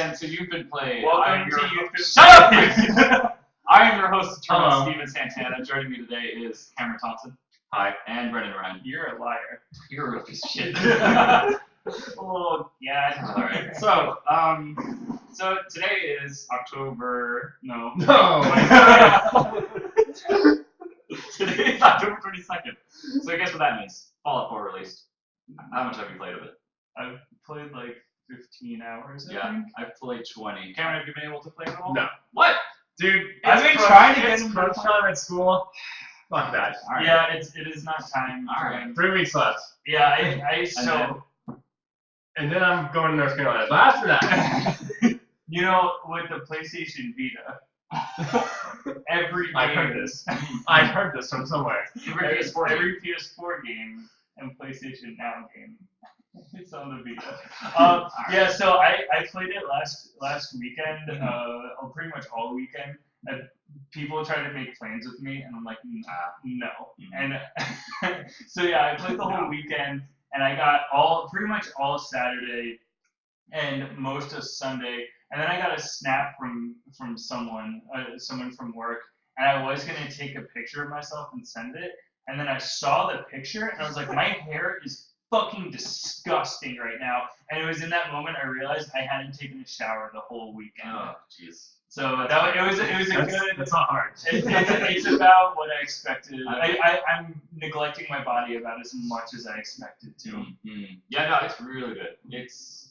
again to You've Been Played. Welcome to You've Been Shut up! I am your host, Trevor Steven Santana. Joining me today is Cameron Thompson. Hi. And Brendan Ryan. You're a liar. You're a real piece of shit. Oh, yeah. Alright. So today is October. No. Today is October 22nd. So guess what that means? Fallout 4 released. How much have you played of it? I've played like 15 hours, I Yeah, think. I've played 20. Cameron, have you been able to play it at all? No. What? Dude, I've been trying to get it's into crunch time at school. Fuck that. All right. Yeah, it is not time. All right. 3 weeks left. Yeah, And then I'm going to North Carolina. But after that, you know, with the PlayStation Vita, every game, I've heard this. I've heard this from somewhere. Every PS4 game. every PS4 game and PlayStation Now game, it's on the Vita. Yeah, so I played it last weekend, pretty much all weekend. People tried to make plans with me, and I'm like, no. And so yeah, I played the whole weekend, and I got pretty much all Saturday and most of Sunday, and then I got a snap from someone from work, and I was gonna take a picture of myself and send it, and then I saw the picture, and I was like, my hair is fucking disgusting right now, and it was in that moment I realized I hadn't taken a shower the whole weekend. Oh, jeez. So it was a good. That's not hard. It's about what I expected. I'm neglecting my body about as much as I expected to. Mm-hmm. Yeah, no, it's really good. It's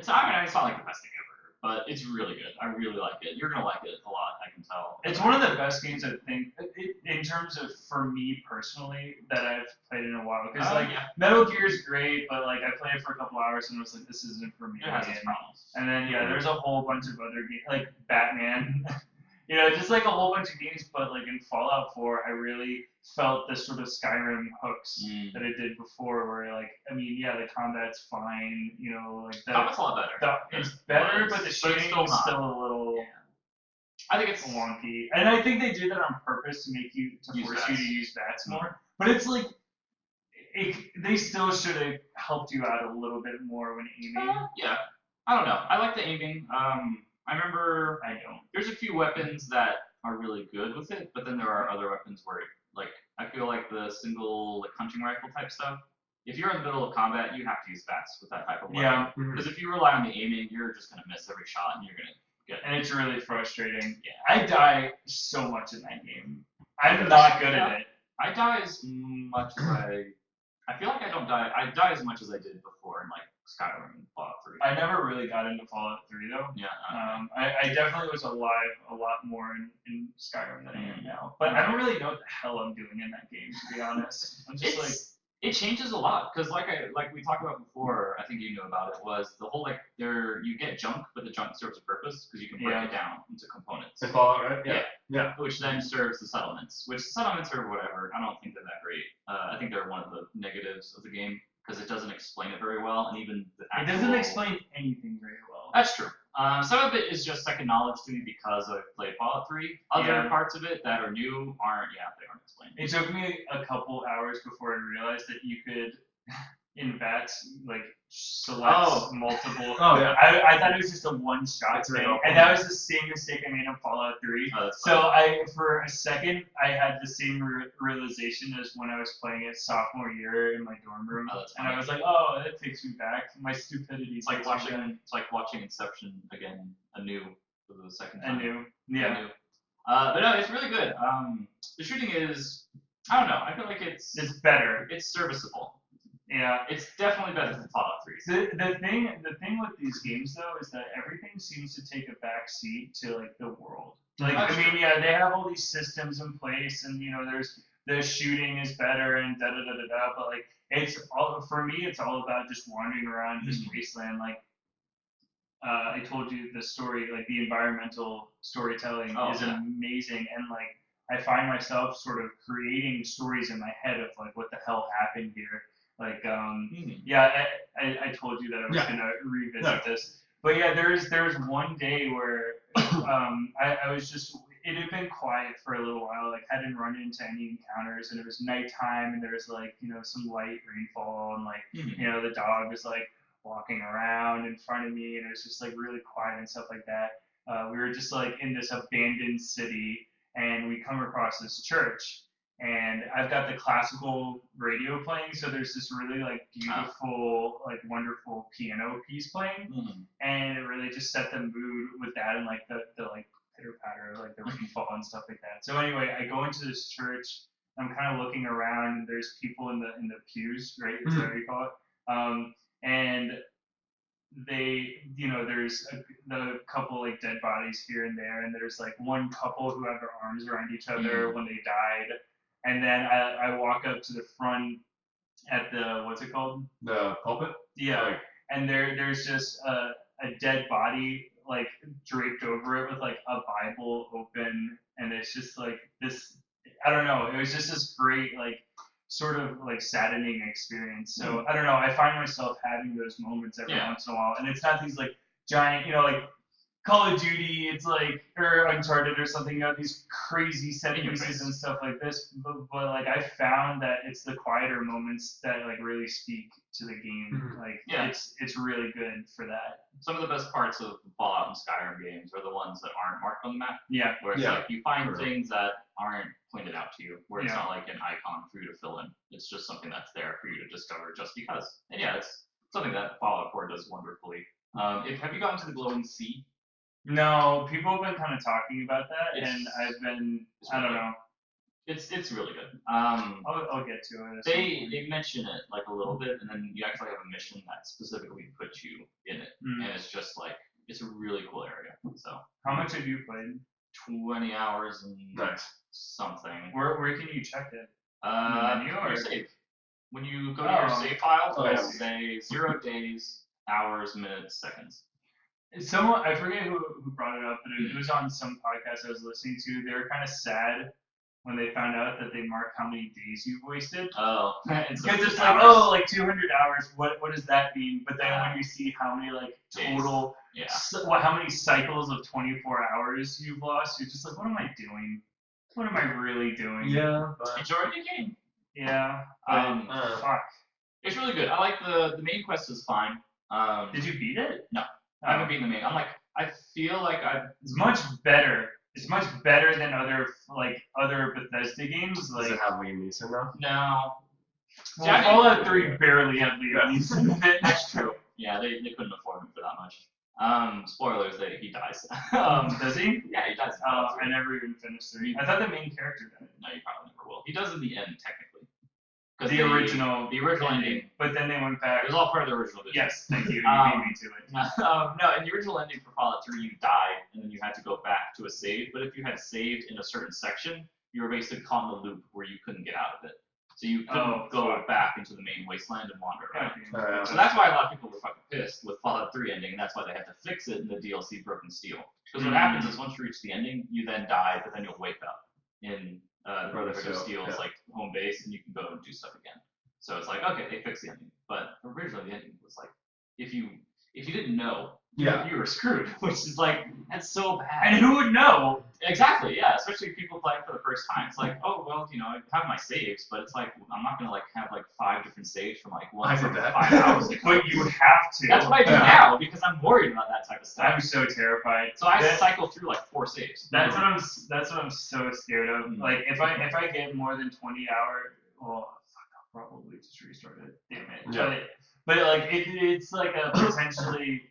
not like the best thing ever, but it's really good. I really like it. You're gonna like it a lot, I can tell. It's one of the best games I think, in terms of for me personally, that I've played in a while. Because Metal Gear is great, but like I played it for a couple hours and I was like, this isn't for me. It has its problems. And then there's a whole bunch of other games like Batman. Just like a whole bunch of games, but like in Fallout 4, I really felt the sort of Skyrim hooks that it did before, where the combat's fine, like the combat's a lot better. It's better, but the shooting is still a little. Yeah. I think it's wonky, and I think they do that on purpose to force you to use VATS more. But it's like, they still should have helped you out a little bit more when aiming. Yeah, I don't know. I like the aiming. I remember there's a few weapons that are really good with it, but then there are other weapons where, like, I feel like the single hunting rifle type stuff, if you're in the middle of combat, you have to use VATS with that type of weapon. Yeah. Because if you rely on the aiming, you're just going to miss every shot and you're going to get. And it's really frustrating. Yeah. I die so much in that game. I'm not good at it. I die as much as I feel like I don't die. I die as much as I did before in, like, Skyrim and Fallout 3. I never really got into Fallout 3 though. Yeah. I definitely was alive a lot more in Skyrim than I am now. But I don't really know what the hell I'm doing in that game, to be honest. I'm just it changes a lot because like we talked about before, I think you knew about it, was the whole you get junk, but the junk serves a purpose because you can break it down into components. The Fallout, right? Yeah. Which then serves the settlements, which settlements are whatever. I don't think they're that great. I think they're one of the negatives of the game because it doesn't explain it very well, and even it doesn't explain anything very well. That's true. Some of it is just second knowledge to me because I've played Fallout 3. Other parts of it that are new they aren't explained. It took me a couple hours before I realized that you could, in VATS, select multiple. Oh, yeah. I thought it was just a one-shot thing, and that was the same mistake I made in Fallout 3. So for a second, I had the same realization as when I was playing it sophomore year in my dorm room, and I was like, oh, that takes me back. My stupidity. It's like watching Inception again, anew for the second time. Anew. Yeah. Anew. But no, it's really good. The shooting is, I don't know. I feel like it's better. It's serviceable. Yeah, it's definitely better than Fallout 3. The thing with these games though is that everything seems to take a back seat to like the world. Like they have all these systems in place, and there's the shooting is better and da da da da da. But like it's all about just wandering around this wasteland. Like I told you the story, like the environmental storytelling is amazing, and like I find myself sort of creating stories in my head of like what the hell happened here. Like, I told you that I was gonna revisit this, but yeah, there was one day where I was just, it had been quiet for a little while, like hadn't run into any encounters, and it was nighttime, and there was like some light rainfall, and like the dog was like walking around in front of me, and it was just like really quiet and stuff like that. We were just like in this abandoned city, and we come across this church, and I've got the classical radio playing, so there's this really like beautiful, like wonderful piano piece playing, and it really just set the mood with that, and like the like pitter patter, like the rainfall and stuff like that. So anyway, I go into this church. I'm kind of looking around, and there's people in the pews, right? Is that what you call it? And they, there's the couple like dead bodies here and there, and there's like one couple who have their arms around each other when they died, and then I walk up to the front at the what's it called? The pulpit. Yeah, Like, and there's just a dead body like draped over it with like a Bible open, and it's just like this. I don't know. It was just this great like sort of like saddening experience. So I don't know. I find myself having those moments every once in a while, and it's not these like giant, like Call of Duty, it's like or Uncharted or something. These crazy set pieces and stuff like this. But like I found that it's the quieter moments that like really speak to the game. Like it's really good for that. Some of the best parts of Fallout and Skyrim games are the ones that aren't marked on the map. Yeah. Where it's like you find things that aren't pointed out to you, where it's not like an icon for you to fill in. It's just something that's there for you to discover just because. And it's something that Fallout 4 does wonderfully. Have you gotten to the glowing sea? No, people have been kind of talking about that, and I've been, I don't know. It's really good. I'll get to it. They mention it like a little bit, and then you actually have a mission that specifically puts you in it, and it's just like it's a really cool area. So how much have you played? 20 hours and something. Where can you check it? Menu or save. When you go to your save file, it'll say 0 days, hours, minutes, seconds. Someone, I forget who brought it up, but it was on some podcast I was listening to. They were kind of sad when they found out that they mark how many days you've wasted. Oh. Because it's like, like 200 hours, what does that mean? But then when you see how many like total, how many cycles of 24 hours you've lost, you're just like, what am I doing? What am I really doing? Yeah. But enjoy the game. Yeah. Fuck. It's really good. I like the main quest is fine. Did you beat it? No. I haven't beaten the main. I feel like It's much better. It's much better than other Bethesda games. Like, does it have Liam Neeson though? No. Well, Fallout 3 barely had Liam Neeson in it. That's true. Yeah, they couldn't afford him for that much. Spoilers, he dies. Does he? Yeah, he dies. I never even finished 3. I thought the main character died. No, you probably never will. He does in the end, technically. The original ending. But then they went back. It was all part of the original vision. Yes, thank you. You beat me to it. No, in the original ending for Fallout 3, you died, and then you had to go back to a save. But if you had saved in a certain section, you were basically caught in a loop where you couldn't get out of it. So you couldn't go back into the main wasteland and wander around. So that's why a lot of people were fucking pissed with Fallout 3 ending, and that's why they had to fix it in the DLC Broken Steel. Because what happens is once you reach the ending, you then die, but then you'll wake up in the Brotherhood of Steel's like home base, and you can go and do stuff again. So it's like, okay, they fixed the ending. But originally the ending was like, if you didn't know, you were screwed. Which is like, that's so bad. And who would know? Exactly, yeah. Especially people playing for the first time. It's like, oh well, I have my saves, but it's like I'm not gonna like have like 5 different saves from like 5 hours. But you have to. That's what I do now because I'm worried about that type of stuff. I'm so terrified. So I cycle through like 4 saves. That's what I'm so scared of. Mm-hmm. Like if I get more than 20 hours, well, I'll probably just restart it. Damn it. Yeah. But like it's like a potentially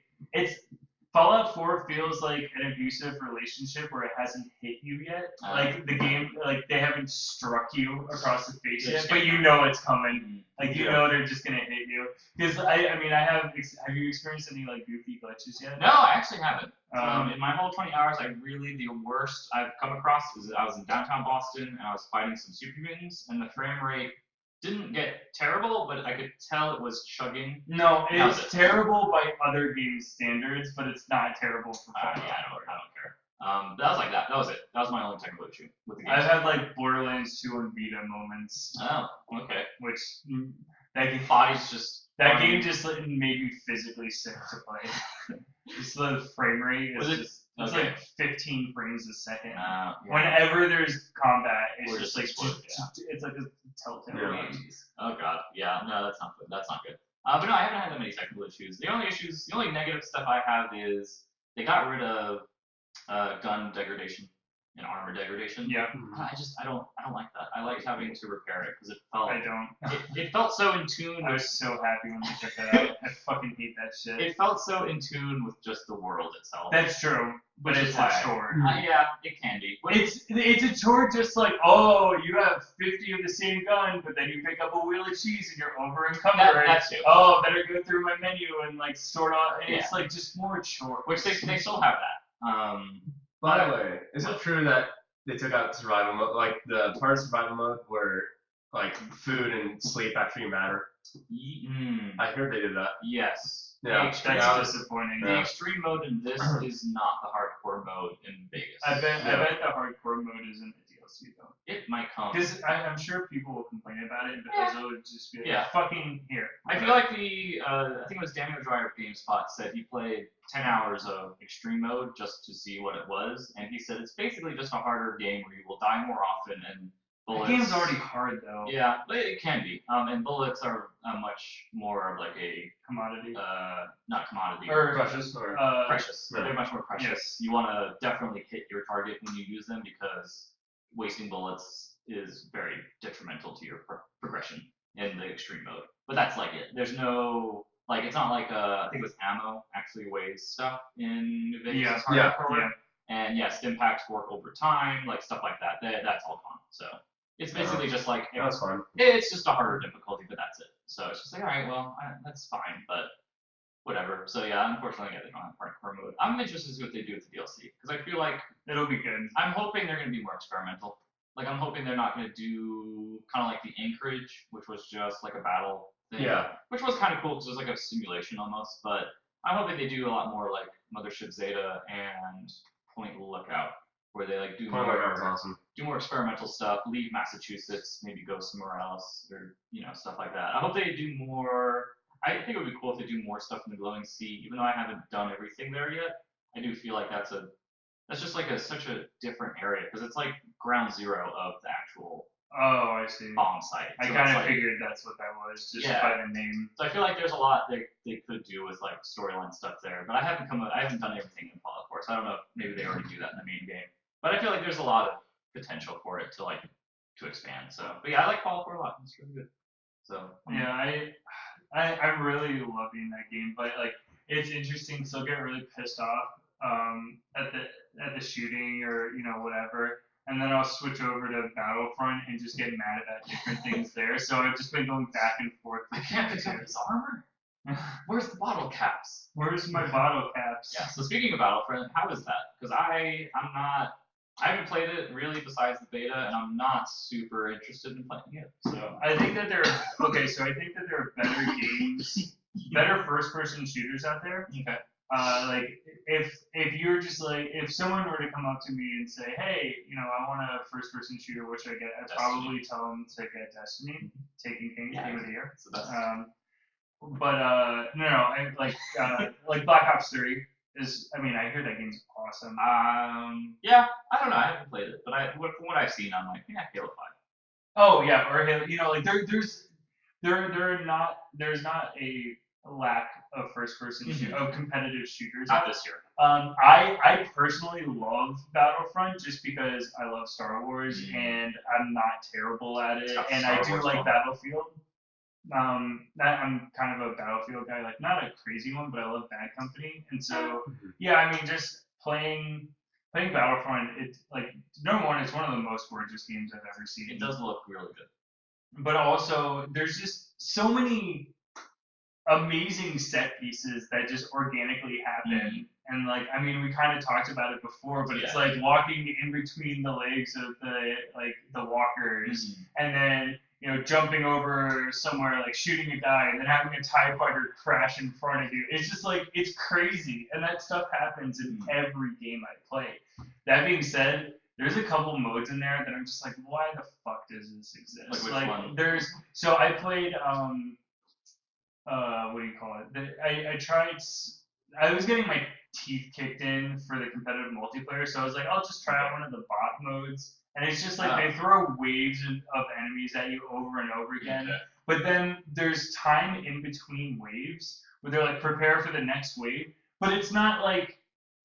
Fallout 4 feels like an abusive relationship where it hasn't hit you yet. Like the game, like they haven't struck you across the face yet, but you know it's coming. Like you know they're just gonna hit you. Because I mean, have you experienced any like goofy glitches yet? No, I actually haven't. In my whole 20 hours, the worst I've come across was I was in downtown Boston and I was fighting some super mutants, and the frame rate didn't get terrible, but I could tell it was chugging. No, it's terrible by other game standards, but it's not terrible for Fallout. Yeah, I don't care. That was like that. That was it. That was my only technical issue with the game. I've had like Borderlands 2 and Vita moments. Oh, okay. Which that game just made me physically sick to play. Just the frame rate is it's like 15 frames a second. Whenever there's combat, it's just like it's like a telltale game. Oh god, yeah, no, that's not good. That's not good. But no, I haven't had that many technical issues. The only negative stuff I have is they got rid of gun degradation and armor degradation. Yeah, I don't like that. I like having to repair it because it felt I don't. it felt so in tune. I was so happy when they took that out. I fucking hate that shit. It felt so in tune with just the world itself. That's true, but Which it's is a why chore. Yeah, it can be. It's a chore, just like, oh, you have 50 of the same gun, but then you pick up a wheel of cheese and you're over encumbered. That's it. Oh, better go through my menu and like sort out. It's Yeah. like just more chore. Which they still have that. By the way, is it true that they took out survival mode, like the part of survival mode where like food and sleep actually matter? I heard they did that. Yes. Yeah, That's disappointing. The extreme mode in this is not the hardcore mode in Vegas. I bet the hardcore mode is in the DLC though. It might come. Because I'm sure people will complain about it, but they'll just be like, fucking here. I feel like I think it was Daniel Dreyer of GameSpot said he played 10 hours of extreme mode just to see what it was, and he said it's basically just a harder game where you will die more often and bullets. The game's already hard though. Yeah, but it can be. And bullets are much more of like a Commodity. not commodity. Or Precious or precious. Yeah. They're much more precious. Yes. You want to definitely hit your target when you use them because wasting bullets is very detrimental to your progression in the extreme mode. But that's like it. There's no like it's not like I think it was ammo actually weighs stuff in New Vegas. Yeah. And yes, impacts work over time, like stuff like that. That's all gone. So it's basically just like That's fine. it's just a harder difficulty, but that's it. So it's just like all right, well that's fine, but whatever. So yeah, unfortunately, they don't have hardcore mode. I'm interested to see what they do with the DLC because I feel like It'll be good. I'm hoping they're going to be more experimental. Like I'm hoping they're not going to do kind of like the Anchorage, which was just like a battle thing. Yeah. Which was kind of cool because it was like a simulation almost. But I'm hoping they do a lot more like Mothership Zeta and Point Lookout, where they like do Point Lookout was awesome. do more experimental stuff, leave Massachusetts, maybe go somewhere else, or stuff like that. I hope they do more. I think it would be cool if they do more stuff in the Glowing Sea, even though I haven't done everything there yet. I do feel like that's just like such a different area because it's like ground zero of the actual Oh, I see. bomb site. I So kind it's of like, figured that's what that was, just Yeah. by the name. So I feel like there's a lot they could do with like storyline stuff there, but I haven't done everything in Fallout 4, so I don't know if maybe they already do that in the main game. But I feel like there's a lot of potential for it to expand. So, but yeah, I like Fallout 4 a lot. It's really good. So Yeah, I'm really loving that game, but like it's interesting because I'll get really pissed off at the shooting or whatever, and then I'll switch over to Battlefront and just get mad about different things there. So I've just been going back and forth. I can't pick up his armor. Where's the bottle caps? Where's my bottle caps? Yeah. So speaking of Battlefront, how is that? Because I haven't played it really besides the beta, and I'm not super interested in playing it. So I think that there are better games, better first-person shooters out there. okay. Like if you're just like if someone were to come up to me and say, hey, I want a first-person shooter, which I'd probably tell them to get Destiny, Taking King Game of the Year. So that's But no, I like Black Ops 3 is. I mean, I hear that game's awesome. yeah. I don't know. I haven't played it, but from what I've seen, I'm like, yeah, Halo 5. Oh yeah, or like there's not a lack of first-person of competitive shooters. Not this year. I personally love Battlefront just because I love Star Wars and I'm not terrible at it, and I do like Battlefield. I'm kind of a Battlefield guy, like not a crazy one, but I love Bad Company, and so yeah, I mean just playing Battlefront, it's like number one, it's one of the most gorgeous games I've ever seen. It does look really good. But also, there's just so many amazing set pieces that just organically happen. And like, I mean, we kind of talked about it before, but it's like walking in between the legs of the walkers, and then jumping over somewhere, like shooting a guy, and then having a TIE fighter crash in front of you. It's just like it's crazy, and that stuff happens in every game I play. That being said, there's a couple modes in there that I'm just like, why the fuck does this exist? Like which one? So I played what do you call it? I tried. I was getting my teeth kicked in for the competitive multiplayer. So I was like, I'll just try out one of the bot modes. And it's just like they throw waves of enemies at you over and over again. Okay. But then there's time in between waves where they're like, prepare for the next wave. But it's not like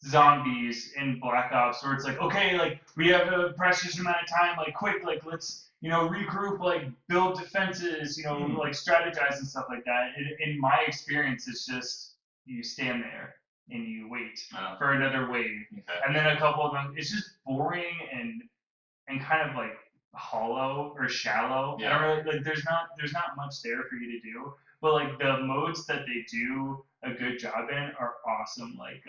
zombies in Black Ops where it's like, okay, like we have a precious amount of time, like quick, like let's, regroup, like build defenses, like strategize and stuff like that. In my experience, it's just you stand there and you wait for another wave. Okay. And then a couple of them, it's just boring and kind of like hollow or shallow. Yeah. I don't really, like there's not much there for you to do. But like the modes that they do a good job in are awesome. Like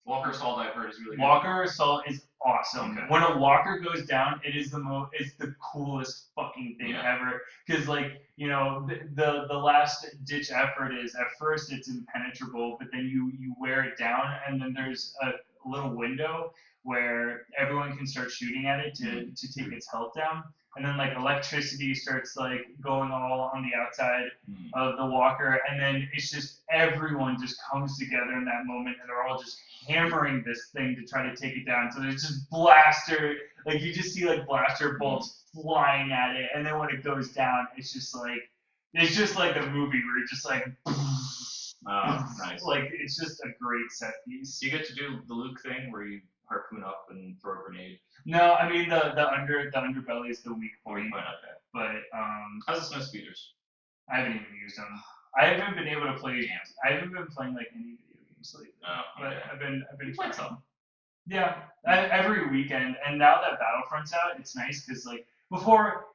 Walker Assault, I've heard, is really good. Walker Assault is awesome. Okay. When a walker goes down, it's the coolest fucking thing ever. Because like the last ditch effort is at first it's impenetrable, but then you wear it down, and then there's a little window where everyone can start shooting at it to take its health down. And then like electricity starts like going all on the outside of the walker, and then it's just everyone just comes together in that moment, and they're all just hammering this thing to try to take it down. So there's just blaster, like you just see like blaster bolts flying at it, and then when it goes down, it's just like the movie where it's just like. Nice. Like it's just a great set piece. You get to do the Luke thing where you harpoon up and throw a grenade. No, I mean the underbelly is the weak point. Okay. But How's the snow speeders? I haven't even used them. I haven't been able to play. I haven't been playing like any video games lately. But I've been played some. Yeah, every weekend. And now that Battlefront's out, it's nice because like before,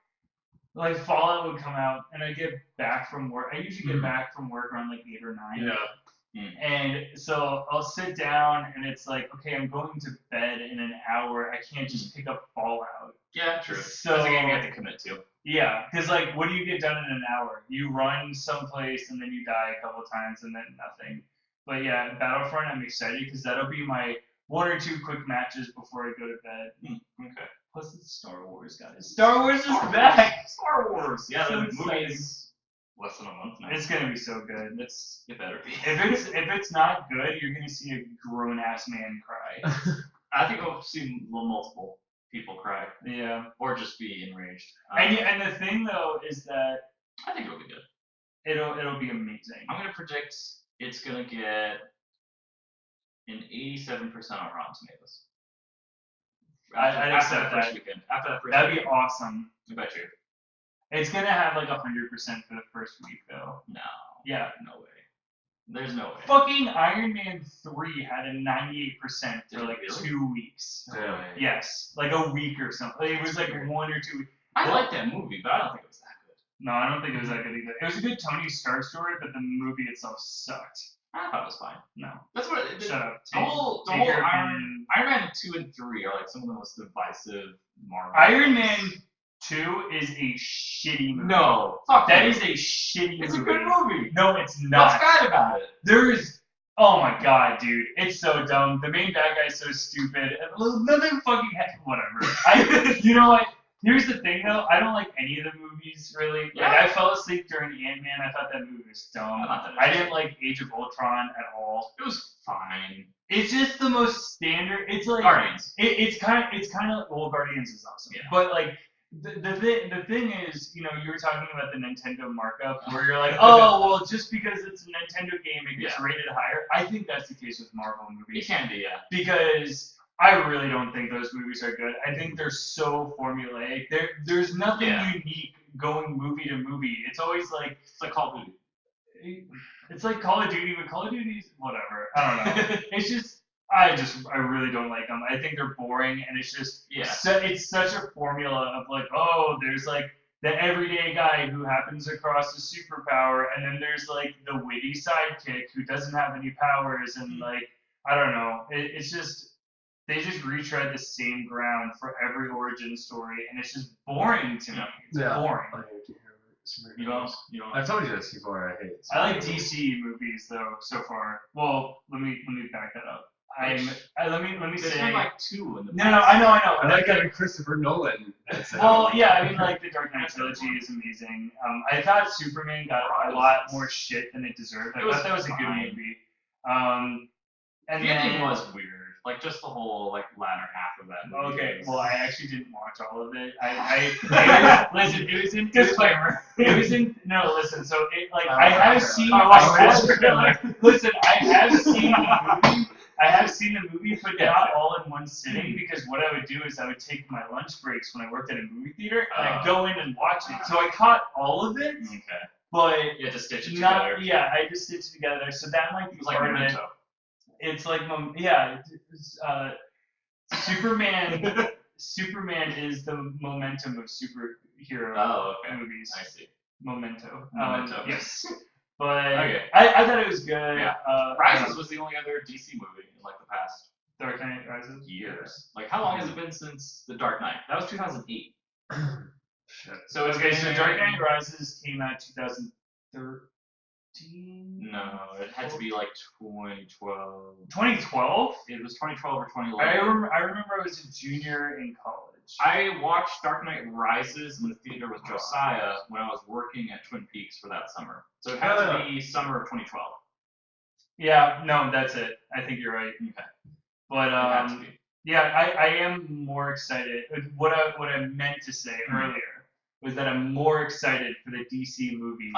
like Fallout would come out, and I get back from work. I usually get back from work around like 8 or 9. Yeah. And so I'll sit down, and it's like, okay, I'm going to bed in an hour. I can't just pick up Fallout. Yeah, true. So, that's a game you have to commit to. Yeah, because like, what do you get done in an hour? You run someplace, and then you die a couple times, and then nothing. But yeah, Battlefront, I'm excited because that'll be my 1 or 2 quick matches before I go to bed. Okay. Plus, it's Star Wars, guys. Star Wars is back. Star Wars. Yeah, So the exciting. movie is less than a month now. It's gonna be so good. It better be. If it's not good, you're gonna see a grown ass man cry. I think we'll see multiple people cry. Yeah. Or just be enraged. And the thing though is that I think it'll be good. It'll be amazing. I'm gonna predict it's gonna get an 87% on Rotten Tomatoes. I'd accept that. Weekend. After that first That'd weekend. be awesome. I bet you. It's gonna have like 100% for the first week though. No. Yeah. No way. There's no way. Fucking Iron Man 3 had a 98% for like Really? 2 weeks. No way. Yes, like a week or something. It was like 1 or 2 weeks. I like that movie, but I don't think it was that good. No, I don't think it was that good either. It was a good Tony Stark story, but the movie itself sucked. I thought it was fine. No. That's what Shut up. The whole Take your Iron Man 2 and 3 are like some of the most divisive Marvel. Iron Man 2 is a shitty movie. No. Fuck That you. is a shitty movie. It's a good movie. No, it's not. What's bad about it? There is. Oh my god, dude. It's so dumb. The main bad guy's so stupid. Nothing fucking. Whatever. You know what? Here's the thing though. I don't like any of the movies really. Yeah. Like I fell asleep during Ant-Man. I thought that movie was dumb. I didn't like Age of Ultron at all. It was fine. It's just the most standard. It's like Guardians. It's kind of well, Guardians is awesome. Yeah. But like the thing is, you were talking about the Nintendo markup where you're like, oh well, just because it's a Nintendo game, it gets rated higher. I think that's the case with Marvel movies. It can be, yeah. Because I really don't think those movies are good. I think they're so formulaic. There's nothing unique going movie to movie. It's always like It's like Call of Duty. It's like Call of Duty, but Call of Duty's whatever. I don't know. It's just I really don't like them. I think they're boring, and it's just it's such a formula of like, oh, there's like the everyday guy who happens across a superpower, and then there's like the witty sidekick who doesn't have any powers, and like I don't know. It's just they just retread the same ground for every origin story, and it's just boring to me. It's boring. You don't. I've told you this before. I hate it. I like DC movies though so far. Well, let me back that up. Let me There's say. been like 2 in the No, I know. I like having Christopher Nolan. Well, yeah, I mean, like the Dark Knight trilogy is amazing. I thought Superman got a lot more shit than it deserved. I thought that was a good movie. And the ending then, was weird. Like just the whole like latter half of that movie. okay, well, I actually didn't watch all of it. Listen, it was in Disclaimer. It was in no. Listen, so it like Oh, I have okay. seen. Oh, I watched have- the trailer. Listen, I have seen the movie. I have seen the movie, but Yeah. not all in one sitting. Because what I would do is I would take my lunch breaks when I worked at a movie theater, and I'd go in and watch it. So I caught all of it, Okay. but You had to stitch it not. together. Yeah, I just stitched it together. So that might be It was like part of it. Memento. It's like Superman. Superman is the momentum of superhero movies. I see. Memento. Memento. Yes. But Okay. I thought it was good. Yeah. Rises was the only other DC movie in like the past Dark Knight Rises. years. Like how long has it been since The Dark Knight? That was 2008. Shit. So it's okay, so been- Dark Knight Rises came out 2013. No, it had to be like 2012. 2012. It was 2012 or I 2011. remember I was a junior in college. I watched Dark Knight Rises in the theater with Josiah when I was working at Twin Peaks for that summer. So it had to be summer of 2012. Yeah, no, that's it. I think you're right. Okay. But It had to be. yeah, I am more excited. What I meant to say earlier was that I'm more excited for the DC movies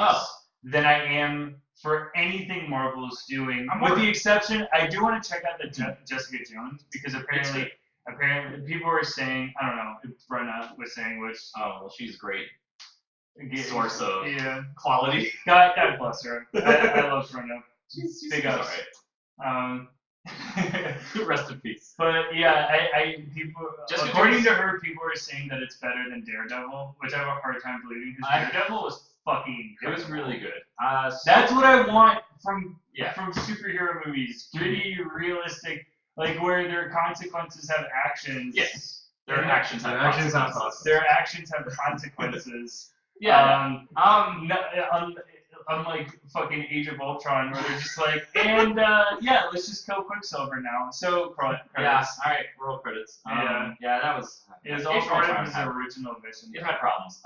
than I am for anything Marvel's doing. With the exception, I do want to check out the Jessica Jones because apparently people were saying, I don't know if Brenna was saying, which well, she's great. Source of yeah, quality. God bless her. I love Brenna. She's Big ups. alright. Rest in peace. But yeah, I people Jessica according Jones- to her, people are saying that it's better than Daredevil, which I have a hard time believing because Daredevil was fucking It good. was really good. That's what I want from Yeah. from superhero movies. Gritty, realistic, like where their consequences have actions. Yes. Their And actions have Their actions have consequences. Their actions have consequences. Yeah. Unlike fucking Age of Ultron, where they're just like, and let's just kill Quicksilver now. So credits. Yeah. All right. Roll credits. Yeah. That was. It was all Age of part Ultron of his had- original vision. It had problems.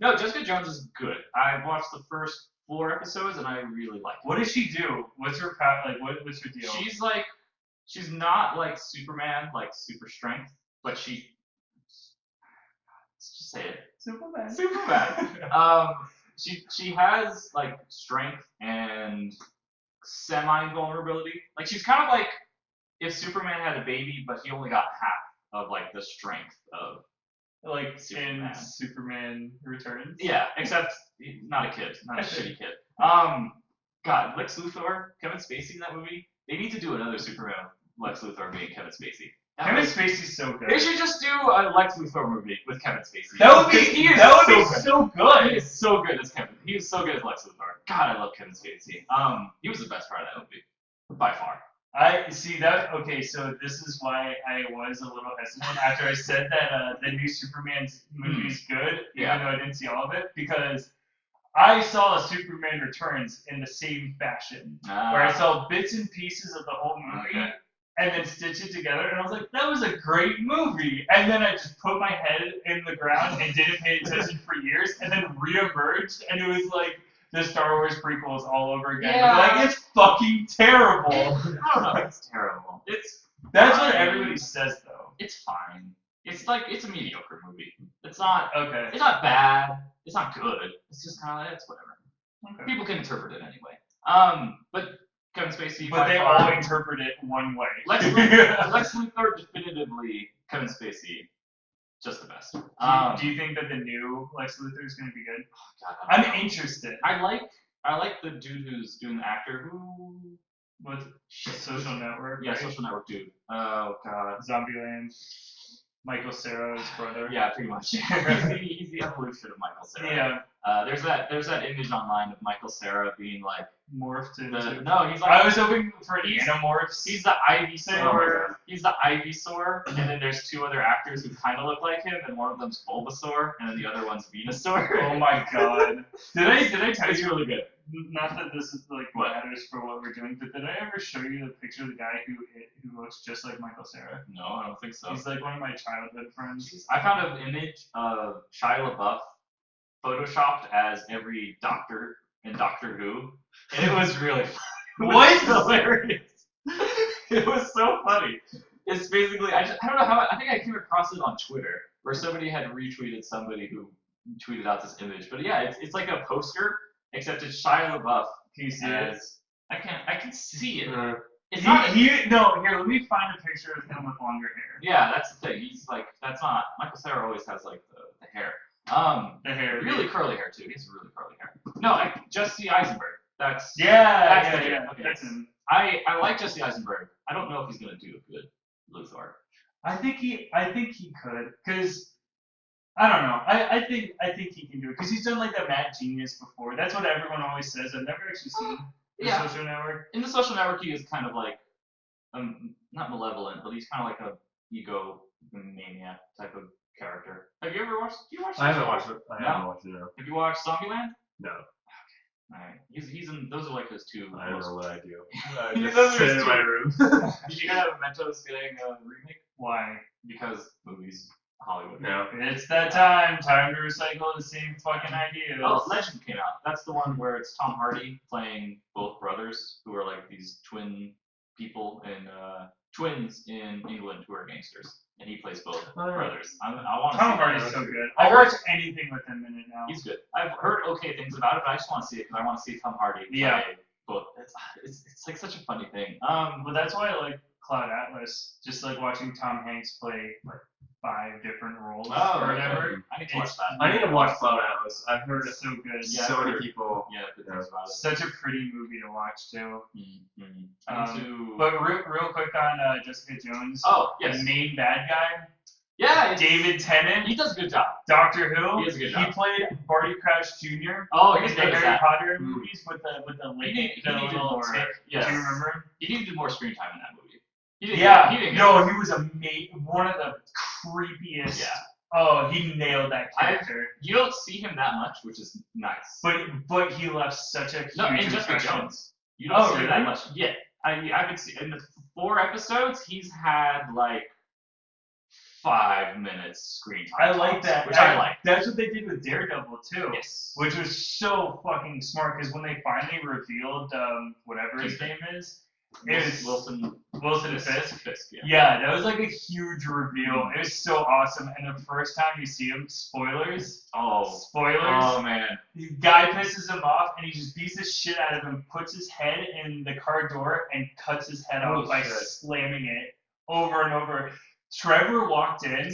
No, Jessica Jones is good. I watched the first 4 episodes and I really liked it. What does she do? What's her power? Like, what's her deal? She's not like Superman, like super strength, but let's just say it. Superman. Superman. She has like strength and semi vulnerability. Like she's kind of like if Superman had a baby, but he only got half of like the strength of Like Superman. in Superman Returns. Yeah, except he's not a kid, not a shitty kid. God, Lex Luthor, Kevin Spacey in that movie. They need to do another Superman Lex Luthor being Kevin Spacey. Kevin Spacey's so good. They should just do a Lex Luthor movie with Kevin Spacey. That would be He is so He good. is so good as Kevin. He is so good as Lex Luthor. God, I love Kevin Spacey. He was the best part of that movie, by far. I see that. Okay, so this is why I was a little hesitant after I said that the new Superman movie is good, even though I didn't see all of it, because I saw Superman Returns in the same fashion, where I saw bits and pieces of the whole movie. And then stitch it together, and I was like, that was a great movie. And then I just put my head in the ground and didn't pay attention for years, and then reemerged, and it was like the Star Wars prequels all over again. Yeah. Like, it's fucking terrible. I don't know. It's terrible. That's fine. what everybody says, though. It's fine. It's a mediocre movie. It's not. Okay. It's not bad. It's not good. It's just kind of it's whatever. Okay. People can interpret it anyway. But Kevin Spacey. But by they far- all interpret it one way. Lex Luthor definitively. Kevin Spacey, just the best. Do you think that the new Lex Luthor is going to be good? God, I don't I'm know. interested. I like the dude who's doing the actor who. What's Social Network? Yeah, right? Social Network dude. Oh God. Zombieland. Michael Cera's brother. Yeah, pretty much. he's the evolution of Michael Cera. Yeah. There's that image online of Michael Cera being like Morphed into. he's like I was hoping for Animorphs. he's the Ivysaur. Oh He's the Ivysaur, and then there's 2 other actors who kind of look like him, and one of them's Bulbasaur, and then the other one's Venusaur. Oh my god. Did I tell It's you? really good. Not that this is like What? matters for what we're doing, but did I ever show you the picture of the guy who looks just like Michael Cera? No, I don't think so. He's like one of my childhood friends. I found an image of Shia LaBeouf photoshopped as every doctor in Doctor Who, and it was really funny. What? It was hilarious. It was so funny. It's basically I don't know how I think I came across it on Twitter where somebody had retweeted somebody who tweeted out this image. But yeah, it's like a poster except it's Shia LaBeouf. Can you see it? As I can see it. Uh, It's not. No, here, let me find a picture of him with longer hair. Yeah, that's the thing. He's like that's not Michael Cera always has like the hair. The hair. Really curly hair too. He has really curly hair. No, Jesse Eisenberg. That's the Yeah. dude. Okay. That's him. I like Jesse Eisenberg. I don't know if he's gonna do a good Luthor. I think he could, cause I don't know. I think he can do it, cause he's done like the Mad Genius before. That's what everyone always says. I've never actually seen the Social Network. In the Social Network, he is kind of like not malevolent, but he's kind of like a ego maniac type of character. Have you ever watched? Do you watch? I haven't watched it. I No? haven't watched it. No. Have you watched Zombieland? No. Alright. He's in. Those are like his two. I don't know what I do. He I just doesn't sit in do my it. room. Did you hear that Memento's getting a remake? Why? Because movies, Hollywood. No. It's that time. Time to recycle the same fucking ideas. Oh, Legend came out. That's the one where it's Tom Hardy playing both brothers who are like these twin people and twins in England who are gangsters, and he plays both brothers. I want to see Tom that. Hardy's so good. I'll watch anything with him in it now. He's good. I've heard okay things about it, but I just want to see it because I want to see Tom Hardy play Yeah. both. It's like such a funny thing. But that's why I like Cloud Atlas. Just like watching Tom Hanks play like 5 different roles Oh, or okay. whatever. I need to watch that. I need to watch Cloud Atlas. I've heard It's so good. Yeah, so I've many heard- people. Yeah, good things about it. Such a pretty movie to watch too. Mm-hmm. I need to. But real quick on Jessica Jones. Oh yes. The main bad guy, Yeah, David Tennant, he does a good job. Doctor Who. He does a good He job. played Barty Crouch Jr. Oh, in he's the good as Harry that. Potter Mm. movies with the He needed little more. tick. Yes. Do you remember? He needed more screen time in that movie. He didn't. Yeah. He didn't get No, he was one of the creepiest. Yeah. Oh, he nailed that character. You don't see him that much, which is nice. But he left such a huge No, and Jessica impression. Jones. You don't Oh, see her really? that much. Yeah. I would see in the 4 episodes he's had like 5 minutes screen time. I like tops, that. Which I like. That's what they did with Daredevil too. Yes. Which was so fucking smart because when they finally revealed whatever his name is, it was Wilson Fisk. Yeah. Yeah, that was like a huge reveal. It was so awesome. And the first time you see him, spoilers. Oh. Spoilers. Oh man. The guy pisses him off and he just beats the shit out of him, puts his head in the car door and cuts his head Holy off by shit. slamming it over and over. Trevor walked in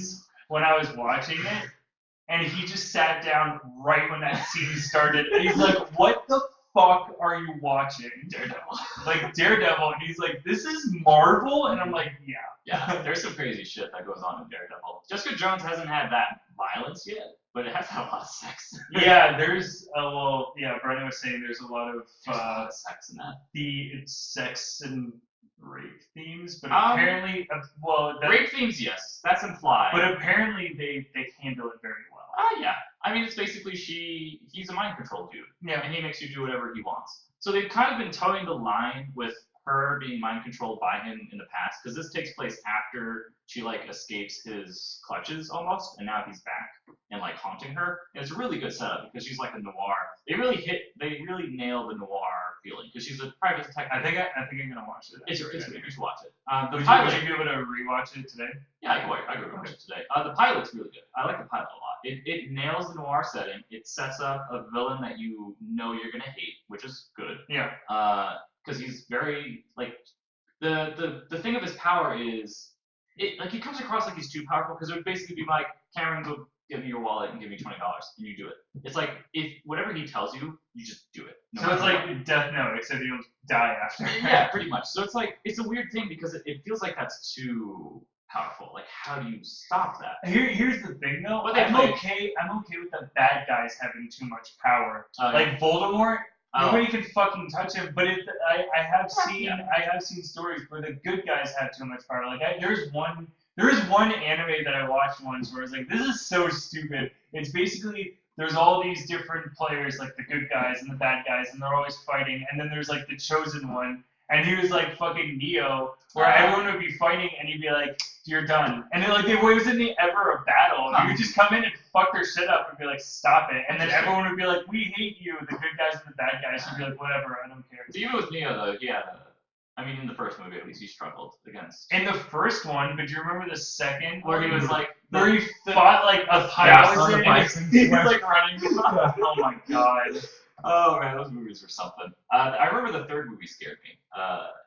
when I was watching it and he just sat down right when that scene started. And he's like, what the fuck are you watching? Daredevil. Like Daredevil. And he's like, this is Marvel? And I'm like, yeah. Yeah, there's some crazy shit that goes on in Daredevil. Jessica Jones hasn't had that violence yet, but it has had a lot of sex. Yeah, there's Brendan was saying there's a lot of There's a lot of sex in that. it's sex and rape themes, but Um, apparently, Rape themes, yes, that's implied. but apparently they handle it very well. Yeah. I mean, it's basically he's a mind control dude, Yeah, and he makes you do whatever he wants. So they've kind of been towing the line with her being mind controlled by him in the past, because this takes place after she like escapes his clutches almost, and now he's back and like haunting her. And it's a really good setup because she's like a noir. They really nail the noir feeling because she's a private detective. I think I'm gonna watch it. It's good. You should watch it. The Would pilot. you be able to rewatch it today? Yeah, I could watch it today. The pilot's really good. I like the pilot a lot. It nails the noir setting. It sets up a villain that you know you're gonna hate, which is good. Yeah. Because he's very like the thing of his power is he comes across like he's too powerful because it would basically be like Cameron, go give me your wallet and give me $20 and you do it. It's like if whatever he tells you, you just do it. No So it's matter like what. Death Note, except you'll die after. Yeah, pretty much. So it's like it's a weird thing because it feels like that's too powerful. Like how do you stop that? Here's the thing though. But they I'm play- okay with the bad guys having too much power. Yeah. Like Voldemort, Oh. nobody can fucking touch him. But I have seen Yeah. stories where the good guys have too much power. Like there's one anime that I watched once where I was like, this is so stupid. It's basically there's all these different players, like the good guys and the bad guys, and they're always fighting. And then there's like the chosen one, and he was like fucking Neo, where everyone would be fighting, and he'd be like, you're done. And then like it wasn't ever a battle. He would just come in and fuck their shit up and be like, stop it. And then everyone would be like, we hate you, the good guys and the bad guys. Would be like, whatever, I don't care. Even with Neo though, I mean, in the first movie, at least, he struggled against. In the first one, but do you remember the second? Where he was like, where he fought like a on the thousand. bison. he's like running. Oh my god. Oh man, those movies were something. I remember the third movie scared me.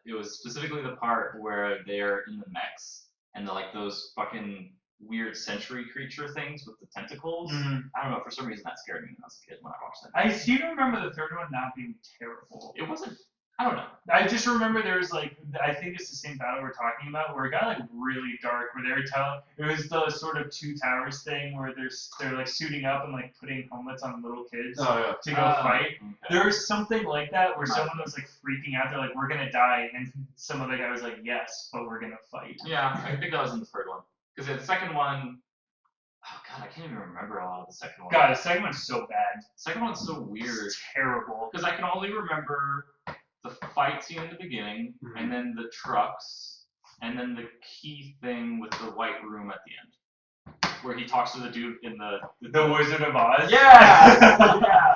It was specifically the part where they're in the mechs and they're like those fucking weird century creature things with the tentacles. Mhm. I don't know, for some reason that scared me when I was a kid when I watched that. I seem to remember the third one not being terrible. It wasn't. I don't know. I just remember there was like, I think it's the same battle we're talking about, where it got like really dark, where they were telling, it was the sort of two towers thing where they're like suiting up and like putting helmets on little kids to go fight. Okay. There was something like that where Right. someone was like freaking out, they're like, we're gonna die, and some other guy was like, yes, but we're gonna fight. Yeah, I think that was in the third one. Because the second one, oh god, I can't even remember a lot of the second one. God, the second one's so bad. The second one's so weird. It's terrible. Because I can only remember the fight scene in the beginning, and then the trucks, and then the key thing with the white room at the end, where he talks to the dude in the Wizard of Oz? Yeah! Yeah!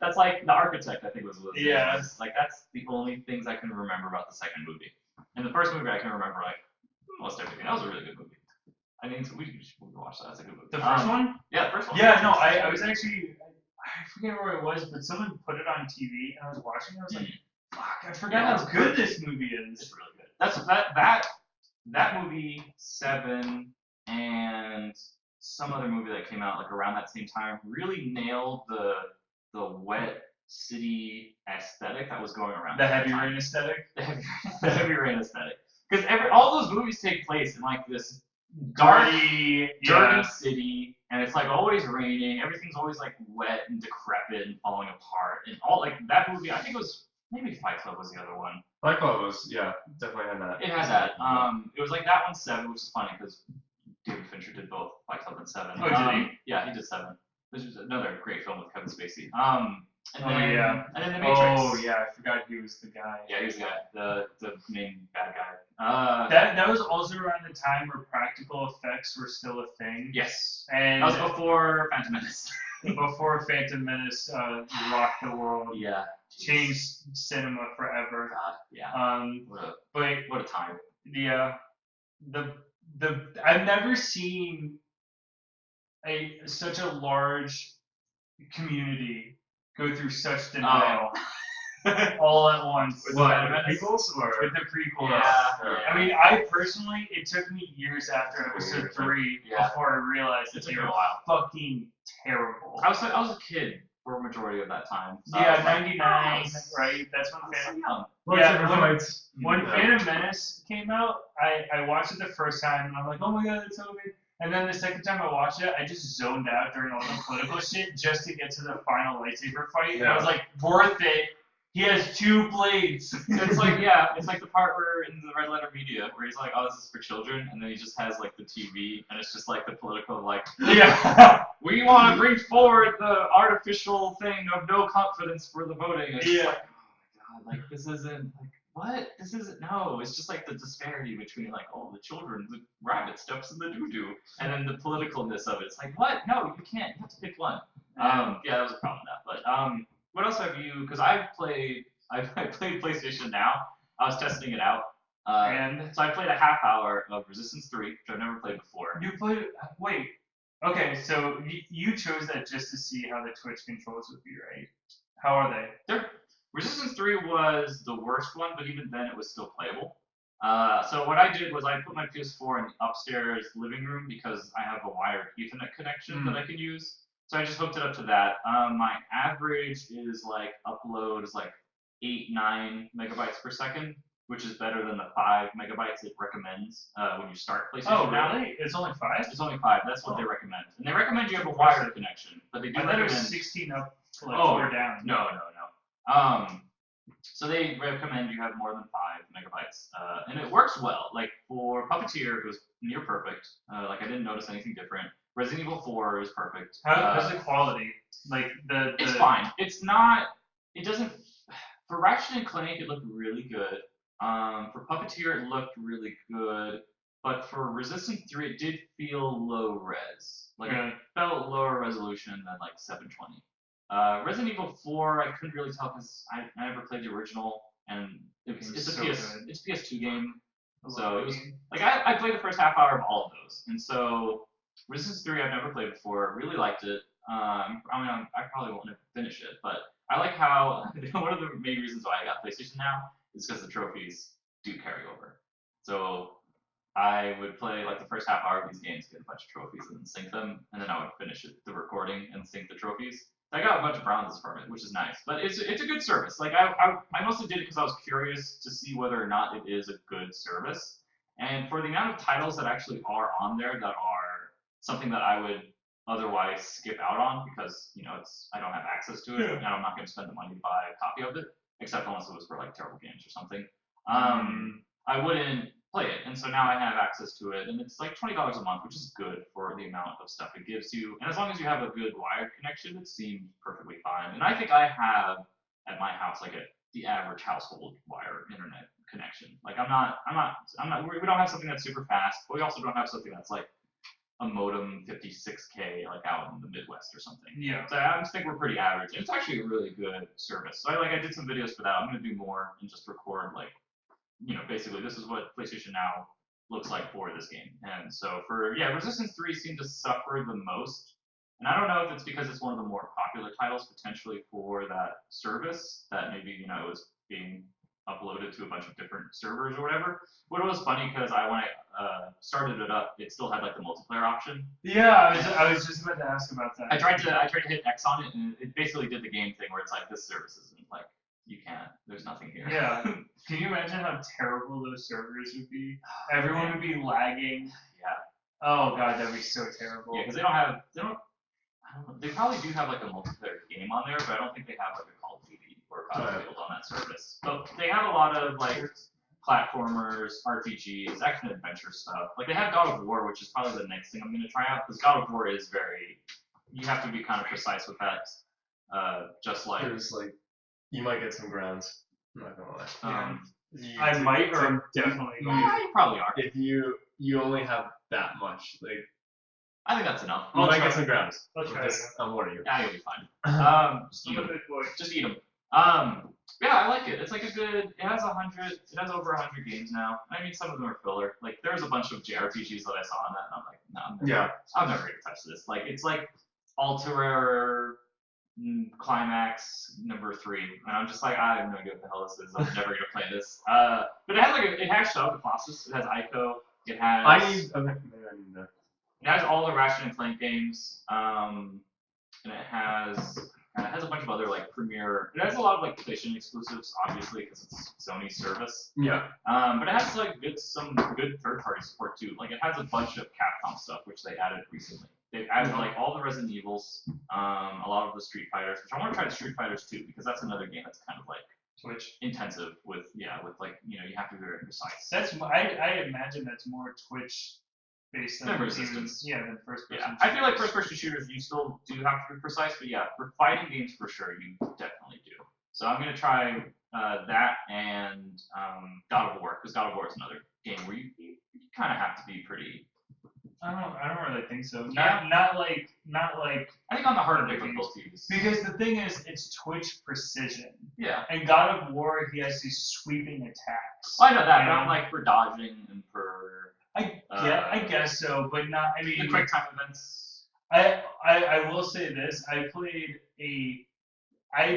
That's like the architect, I think was what it Yeah. was. Like, that's the only things I can remember about the second movie. In the first movie, I can remember, like, almost everything. That was a really good movie. I mean, we should watch that. That's a good movie. The first one? Yeah, the first one. Yeah, no, I was actually, I forget where it was, but someone put it on TV, and I was watching, and I was like, fuck, I forgot Yeah, how good this movie is. It's really good. That movie, Seven, and some other movie that came out like around that same time really nailed the wet city aesthetic that was going around. The at that heavy time. rain aesthetic? The heavy rain aesthetic. Because all those movies take place in like this dark, dirty city, and it's like always raining. Everything's always like wet and decrepit and falling apart. And all like that movie, I think it was maybe Fight Club was the other one. Fight Club was, yeah, definitely had that. It had that. It was like that one Seven, which is funny because David Fincher did both Fight Club and Seven. Oh, did he? Yeah, he did Seven. This is another great film with Kevin Spacey. And then The Matrix. Oh, yeah, I forgot he was the guy. Yeah, he was the guy, the main bad guy. That was also around the time where practical effects were still a thing. Yes. And That was before Phantom Menace. before Phantom Menace rocked the world. Yeah. Changed cinema forever. God, yeah. What a time. I've never seen such a large community go through such denial all at once. With the prequels or? With the prequels. Yeah. I mean, I personally, it took me years after episode 3 Yeah. before I realized that It took they me a were while. fucking terrible. I was a kid for a majority of that time. So Yeah, I was like, 99, nice. right? That's I when was so Phantom. young. When Phantom Menace came out, I watched it the first time and I'm like, oh my god, it's so good. And then the second time I watched it, I just zoned out during all the political shit just to get to the final lightsaber fight. And I was like, worth it. He has 2 blades. It's like, yeah, it's like the part where in the Red Letter Media where he's like, oh, this is for children, and then he just has like the TV, and it's just like the political, like, Yeah. we want to bring forward the artificial thing of no confidence for the voting. It's just like, oh my god, like this isn't like what? This isn't no. It's just like the disparity between like the children, the rabbit steps in the doo-doo, and then the politicalness of it. It's like what? No, you can't. You have to pick one. Yeah, that was a problem with that. But what else have you? Because I played PlayStation Now. I was testing it out. And so I played a half hour of Resistance 3, which I've never played before. you played. Wait. Okay, so you chose that just to see how the Twitch controls would be, right? How are they? Resistance 3 was the worst one, but even then it was still playable. So what I did was I put my PS4 in the upstairs living room because I have a wired Ethernet connection that I can use. So I just hooked it up to that. My average is like upload is like 8-9 megabytes per second, which is better than the 5 megabytes it recommends when you start PlayStation Now. Really? It's only 5? It's only 5. That's what they recommend. And they recommend you have a wired connection, but they do I thought it recommend. was 16 up, or down. No. So they recommend you have more than 5 megabytes, and it works well. Like for Puppeteer, it was near perfect. Like I didn't notice anything different. Resident Evil 4 is perfect. How's the quality? Like the It's fine. It's not. It doesn't. For Ratchet and Clank, it looked really good. For Puppeteer, it looked really good. But for Resistance 3, it did feel low res. Like it felt lower resolution than like 720. Resident Evil 4, I couldn't really tell because I never played the original. and it's a so it's a PS2 game. I love So that it was game. like I played the first half hour of all of those, and so Resistance 3 I've never played before. Really liked it. I probably won't ever finish it, but I like how one of the main reasons why I got PlayStation now is because the trophies do carry over. So I would play like the first half hour of these games, get a bunch of trophies, and then sync them, and then I would finish the recording and sync the trophies. So I got a bunch of bronzes from it, which is nice. But it's a good service. Like I mostly did it because I was curious to see whether or not it is a good service. And for the amount of titles that actually are on there that are something that I would otherwise skip out on because I don't have access to it, and I'm not going to spend the money to buy a copy of it, except unless it was for like terrible games or something. I wouldn't play it, and so now I have access to it, and it's like $20 a month, which is good for the amount of stuff it gives you. And as long as you have a good wired connection, it seems perfectly fine. And I think I have at my house like the average household wire internet connection. Like I'm not. We don't have something that's super fast, but we also don't have something that's like a modem 56K like out in the Midwest or something. Yeah. So I just think we're pretty average. And it's actually a really good service. So I did some videos for that. I'm gonna do more and just record like basically this is what PlayStation Now looks like for this game. And so Resistance 3 seemed to suffer the most. And I don't know if it's because it's one of the more popular titles potentially for that service that maybe it was being uploaded to a bunch of different servers or whatever. But it was funny because when I started it up, it still had like the multiplayer option. Yeah, I was just about to ask about that. I tried to hit X on it, and it basically did the game thing where it's like this service isn't like you can't. There's nothing here. Yeah. Can you imagine how terrible those servers would be? Everyone would be lagging. Yeah. Oh god, that'd be so terrible. Yeah, because I don't know. They probably do have like a multiplayer game on there, but I don't think they have like a Call of Duty or Battlefield on that service. But they have a lot of like platformers, RPGs, action adventure stuff. Like they have God of War, which is probably the next thing I'm gonna try out because God of War is you have to be kind of precise with that. Just like there's like you might get some grounds. I'm not gonna lie. I might, or I'm definitely going to. Yeah, you probably are. If you only have that much, like I think that's enough. you might get some grounds. Let's try it. I'm warning you. Yeah, you'll be fine. Just eat I'm a 'em. good boy. Just eat them. Yeah, I like it. It's like a good. It has over 100 games now. I mean, some of them are filler. Like there's a bunch of JRPGs that I saw on that, and I'm like, no, I'm never gonna touch this. Like it's like Alterer Climax #3, and I'm just like, I have no idea what the hell this is. I'm never gonna play this. But it has Shadow of the Colossus. It has Ico. It has. It has all the Ratchet and Clank games. And it has a bunch of other like premier. It has a lot of like PlayStation exclusives, obviously, because it's Sony's service. Yeah. But it has like some good third-party support too. Like it has a bunch of Capcom stuff, which they added recently. They've added like all the Resident Evils, a lot of the Street Fighters, which I want to try the Street Fighters too, because that's another game that's kind of like Twitch intensive with like you have to be very precise. I imagine that's more Twitch based than Resistance. Than first person. Yeah, I feel like first person shooters you still do have to be precise, but yeah, for fighting games for sure you definitely do. So I'm gonna try that and God of War, because God of War is another game where you kind of have to be pretty. I don't really think so. Yeah. Not like. I think on the harder difficulties. Because the thing is, it's Twitch precision. Yeah. And God of War, he has these sweeping attacks. Well, I know that, but I'm like for dodging and for. I guess so, but not. I mean, the quick time events. I will say this. I'd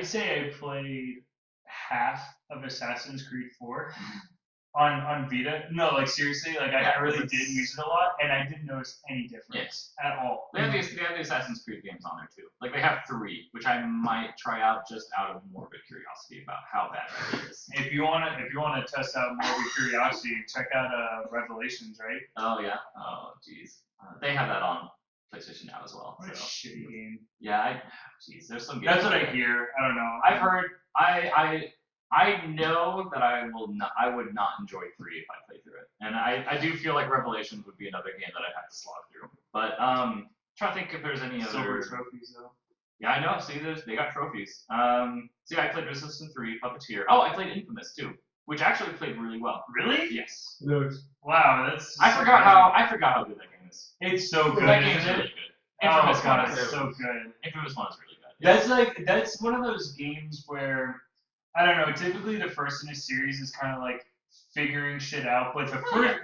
say I played half of Assassin's Creed 4 on Vita. No, like seriously, like I really did use it a lot, and I didn't notice any difference at all. They have the Assassin's Creed games on there too. Like they have 3, which I might try out just out of morbid curiosity about how bad it is. If you wanna test out morbid curiosity, check out Revelations, right? Oh yeah. Oh jeez. They have that on PlayStation Now as well. What a shitty game. Yeah, jeez. There's some games. That's what I hear. I don't know. I've heard. I know that I would not enjoy 3 if I played through it, and I do feel like Revelations would be another game that I'd have to slog through. But trying to think if there's any other silver trophies though. Yeah, I know. See, they got trophies. See, I played Resistance 3, Puppeteer. Oh, I played Infamous too, which actually played really well. Really? Yes. Wow, that's. I forgot how good that game is. It's so good. That game's really good. Infamous God, it's so good. Infamous 1 is really good. That's one of those games where I don't know. Typically, the first in a series is kind of like figuring shit out, but the first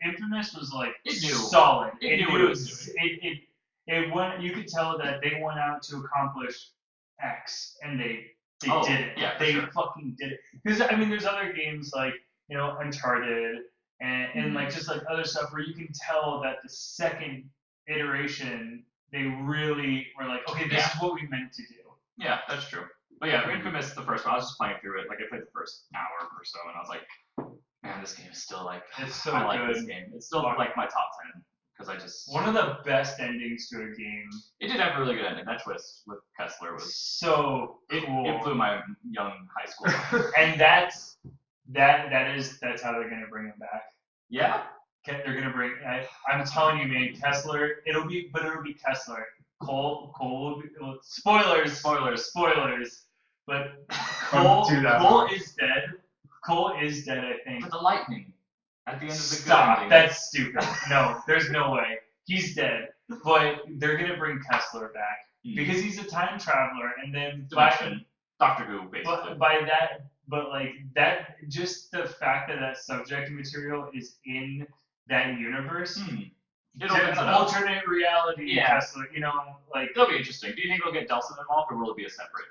Infamous was like solid. It knew what it was doing. It went. You could tell that they went out to accomplish X, and they did it. Yeah, they sure. fucking did it. Because I mean, there's other games like Uncharted and like just like other stuff where you can tell that the second iteration they really were like, okay, this is what we meant to do. Yeah, that's true. But yeah, Infamous, the first one, I was just playing through it. Like I played the first hour or so, and I was like, man, this game is still like, it's so I like good. this game. It's still like my top 10 because I just one of the best endings to a game. It did have a really good ending. That twist with Kessler was so cool. It blew my young high school. And that's how they're gonna bring him back. Yeah. They're gonna bring. I'm telling you, man, Kessler. It'll be Kessler. Cole will be. Well, spoilers. But Cole is dead. Cole is dead, I think. But the lightning at the end of the Stop. good ending. That's stupid. No, there's no way. He's dead. But they're gonna bring Kessler back because he's a time traveler, and then Doctor Who, basically. But like that, just the fact that subject material is in that universe. It opens an it up. Alternate reality, Kessler, like it'll be interesting. Do you think it'll get Delson involved, or will it be a separate?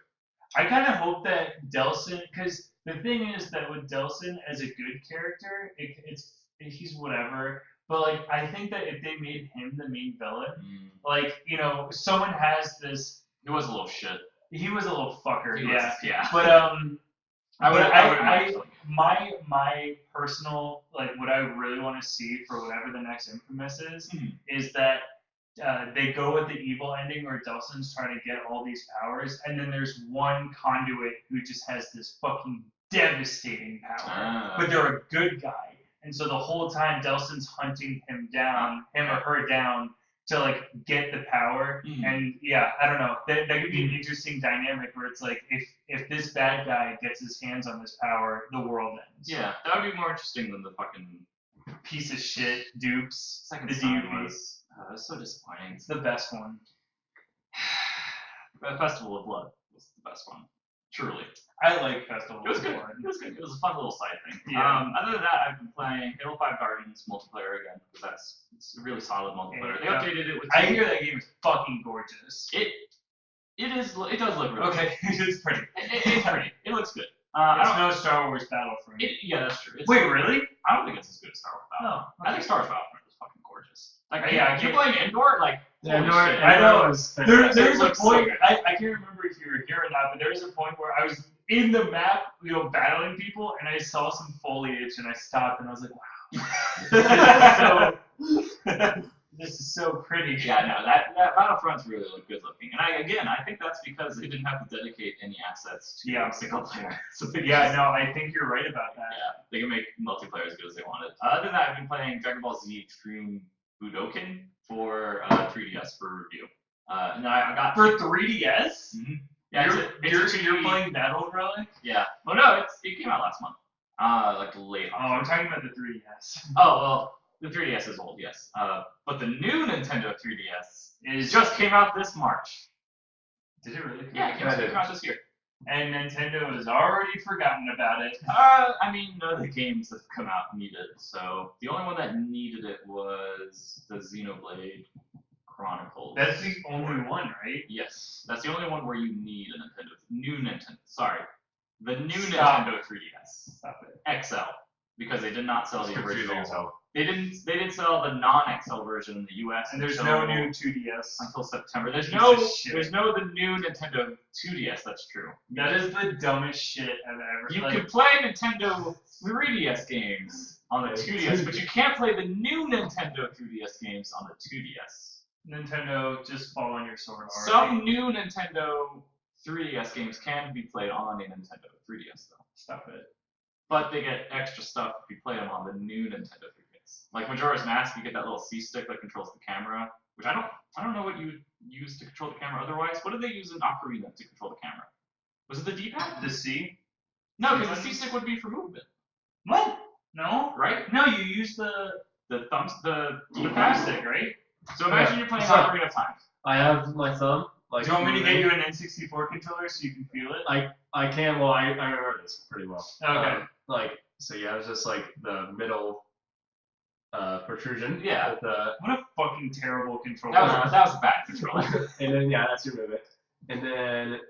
I kind of hope that Delson, because the thing is that with Delson as a good character, he's whatever. But like, I think that if they made him the main villain, like someone has this. He was a little shit. He was a little fucker. Yeah. But my my personal, like, what I really want to see for whatever the next Infamous is that they go with the evil ending where Delson's trying to get all these powers, and then there's one conduit who just has this fucking devastating power, but they're a good guy, and so the whole time Delson's hunting him or her down to like get the power, and I don't know. That could be an interesting dynamic where it's like if this bad guy gets his hands on this power, the world ends. Yeah, that would be more interesting than the fucking piece of shit dupes. Second Son was so disappointing. It's the best one. Festival of Blood was the best one. Truly. I like Festival of Blood. It was good. It was a fun little side thing. Yeah. Other than that, I've been playing Halo 5 Guardians multiplayer again because it's a really solid multiplayer. They updated it with. I hear that game is fucking gorgeous. It is. It does look really okay. It's pretty. It's pretty. It looks good. It's no Star Wars Battlefront. Yeah, that's true. Wait, really? I don't think it's as good as Star Wars Battlefront. No. I think Star Wars Battlefront is fucking gorgeous. Like, you're playing indoor, like. I know. There's a point. I can't remember if you were here or not, but there was a point where I was in the map, battling people, and I saw some foliage, and I stopped, and I was like, wow. This is so pretty. Yeah, no, that Battlefront's really good looking. And I think that's because they didn't have to dedicate any assets to single player. So I think you're right about that. Yeah, they can make multiplayer as good as they wanted. Other than that, I've been playing Dragon Ball Z Extreme Budokan for 3DS for review. And I got for 3DS. Mm-hmm. Yeah, you're playing Battle Relic? Yeah. Well, no, it came out last month. Like late. Oh, I'm talking about the 3DS. Oh well, the 3DS is old, yes. But the new Nintendo 3DS just came out this March. Did it really? Yeah, it came out this year. And Nintendo has already forgotten about it. I mean, none of the games that have come out need it. So the only one that needed it was the Xenoblade Chronicles. That's the only one, right? Yes, that's the only one where you need a Nintendo. The new Nintendo 3DS. Stop it. XL, because they did not sell the original. XL. They didn't sell the non-XL version in the US. And there's no new 2DS until September. There's no the new Nintendo 2DS. That's true. That is the dumbest shit I've ever. You can play Nintendo 3DS games on the 2DS, but you can't play the new Nintendo 3DS games on the 2DS. Nintendo, just fall on your sword already. Some new Nintendo 3DS games can be played on a Nintendo 3DS though. Stop it. But they get extra stuff if you play them on the new Nintendo 3DS. Like Majora's Mask, you get that little C stick that controls the camera, which I don't know what you would use to control the camera otherwise. What did they use in Ocarina to control the camera? Was it the D-pad? The C? No, because the C stick would be for movement. What? No. Right? No, you use the thumbs, the D-pad stick, right? So imagine you're playing Ocarina of Time. I have my thumb, like. Do you want me to get you an N64 controller so you can feel it? I can. Well, I remember this pretty well. Okay. So yeah, it was just like the middle protrusion. Yeah. With the, What a fucking terrible controller. That was a bad controller. and then yeah, that's your movement. And then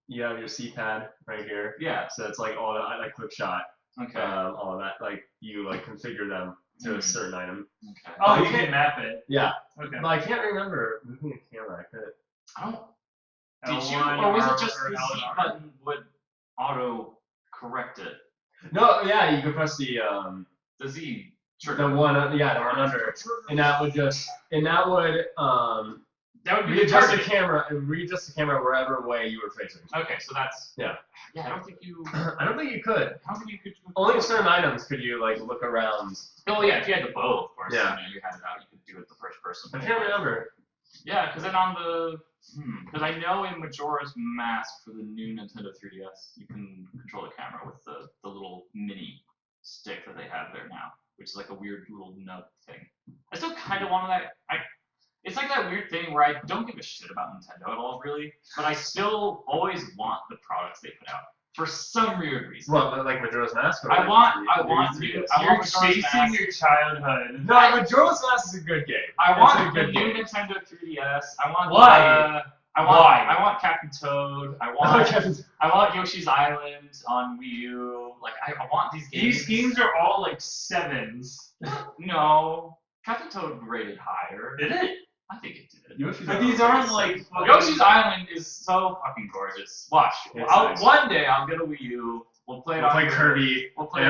you have your C-pad right here. Yeah. So it's like all that, like quick shot. Okay. All of that, like you like configure them to a certain item. Okay. Oh, you can map it. Yeah. Okay. But I can't remember moving a camera. I could. I don't. Did L1 you, or was it just or the Z L1? button would auto correct it? No, yeah, you could press the Z trigger. the one under, and that would That would be readjust the targeted. camera wherever way you were facing. Okay, so that's. Yeah. Yeah, I don't think you. I don't think you could. I don't think you could. Only certain items could you like look around. Oh yeah, if you had the bow, of course. Yeah. You had it out. You could do it the first person. I can't remember. Yeah, because then on the. Because I know in Majora's Mask for the new Nintendo 3DS, you can control the camera with the little mini stick that they have there now, which is like a weird little nub thing. I still kind of want that. It's like that weird thing where I don't give a shit about Nintendo at all, really, but I still always want the products they put out for some weird reason. What, like Majora's Mask? Or I want new. You're Majora's chasing Mask. your childhood. No, Majora's Mask is a good game. I It's want a the good new game. Nintendo 3DS. I want. Why? I want Captain Toad. I want. Okay. I want Yoshi's Island on Wii U. Like I want these games. These games are all like 7s. No, Captain Toad rated higher. Did it? I think it did. Yoshi's But Island these is aren't like like fucking- Yoshi's Island is so fucking gorgeous. Watch. It's nice. One day I'll get a Wii U. We'll play it We'll on play your, Kirby. We'll play.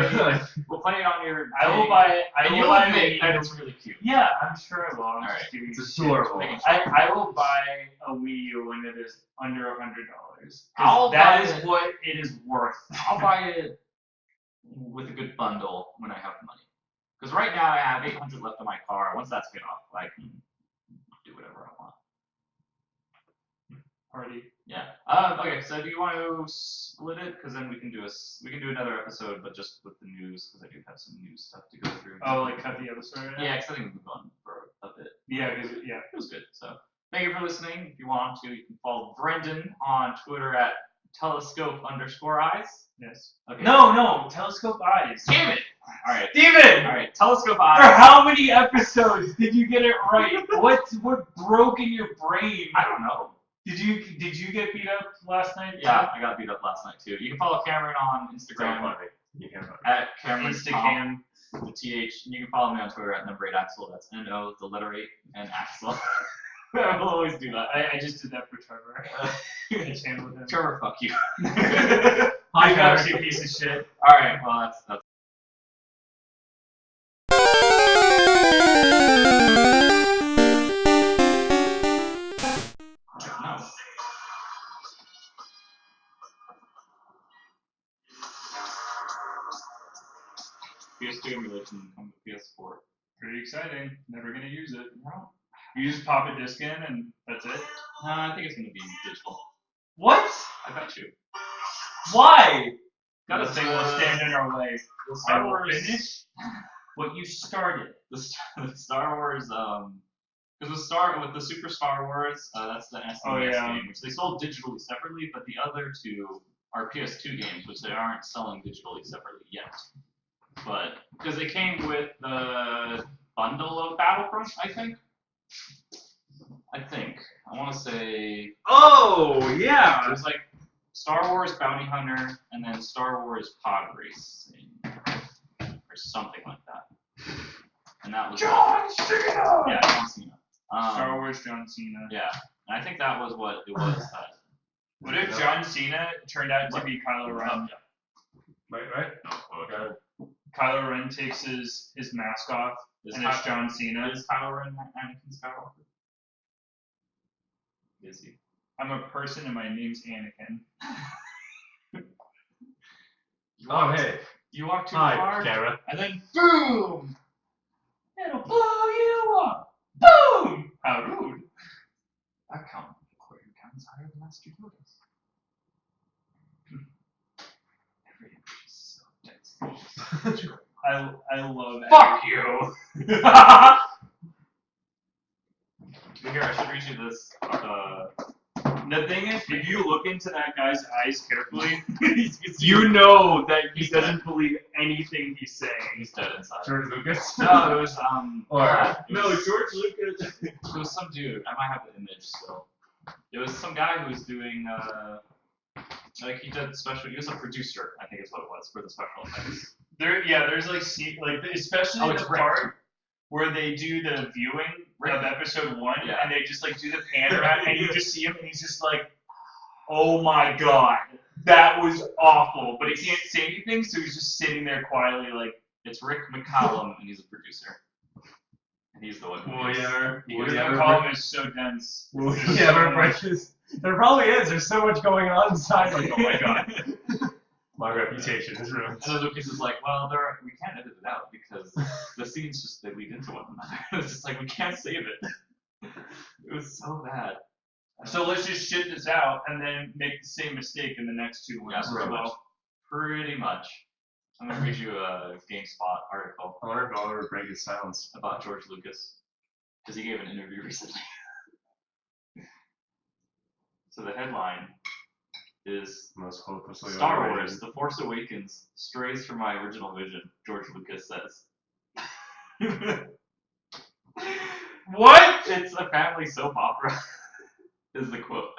We'll play it on your. I will buy it. I And will you'll buy admit it. that it's really cute. Yeah, I'm sure I will. I'm Alright. just giving you It's shit. adorable. I will buy a Wii U when it is under $100. I'll That buy is it. what it is worth. I'll buy it with a good bundle when I have the money. Because right now I have 800 left on my car. Once that's paid off, I can do whatever I want. Party. Yeah. Okay. So do you want to split it? Because then we can do another episode, but just with the news, because I do have some news stuff to go through. Oh, like cut the episode right now? Yeah, because I think we've gone for a bit. Yeah, because yeah. It was good. So thank you for listening. If you want to, you can follow Brendan on Twitter at telescope_eyes. Yes. Okay. No, Telescope Eyes. Damn it. All right. Steven! All right. Telescope For eyes. how many episodes did you get it right? What broke in your brain? I don't know. Did you get beat up last night? Yeah, I got beat up last night too. You can follow Cameron on Instagram You can. at Cameron Instacam. the TH. And you can follow me on Twitter at @number8axel. That's NO, the letter 8, and Axel. I will always do that. I just did that for Trevor. I channeled him. Trevor, fuck you. Hi, guys, you piece of shit. All right. Well, that's. No. PS2 emulation come to PS4. Pretty exciting. Never gonna use it. No. You just pop a disc in and that's it. I think it's gonna be digital. What? I bet you. Why? Got This thing will stand in our way. The I Star will Wars. finish what you started. The Star Wars. Because with the Super Star Wars, that's the SNES Oh, yeah. game, which they sold digitally separately, but the other two are PS2 games, which they aren't selling digitally separately yet. But because they came with the bundle of Battlefront, I think. I want to say Oh it yeah. was like Star Wars Bounty Hunter and then Star Wars Pod Racing or something like that. And that was John Cena. Yeah, John Cena. Star Wars John Cena. Yeah, and I think that was what it was. What if John Cena turned out to be Kylo Ren? Right? Okay. Kylo Ren takes his mask off, and it's John Cena. Is Kylo Ren Anakin Skywalker? Is he? I'm a person and my name's Anakin. Oh, hey. You walk too Hi, far, camera. and then boom! It'll blow you up. Boom! How rude. That counts higher than Master Yoda's. Every inch is so dense. I love Fuck you! Here, I should read you this The thing is, if you look into that guy's eyes carefully, you know that he doesn't believe anything he's saying. He's dead inside. George Lucas? No, it was George Lucas. It was some dude. I might have the image still. It was some guy who was doing like he did special. He was a producer, I think is what it was for the special effects. There's like especially the Rick. part where they do the viewing of episode 1, Yeah. and they just like do the pan around, and you just see him, and he's just like, "Oh my god, that was awful," but he can't say anything, so he's just sitting there quietly, like. It's Rick McCallum, and he's a producer. And he's the one who Will you The ever column is so dense. Will you ever break this? There probably is. There's so much going on inside. Like, oh my god. My reputation is ruined. And then Lucas is like, well, we can't edit it out because the scenes just they lead into one another. It's just like we can't save it. It was so bad. So let's just shit this out and then make the same mistake in the next 2 ones as well. Pretty much. I'm gonna read you a GameSpot article I wonder if I'll ever break his silence. about George Lucas because he gave an interview recently. So the headline is Most hopelessly Star overrated. Wars: The Force Awakens strays from my original vision. George Lucas says. What? It's a family soap opera. Is the quote.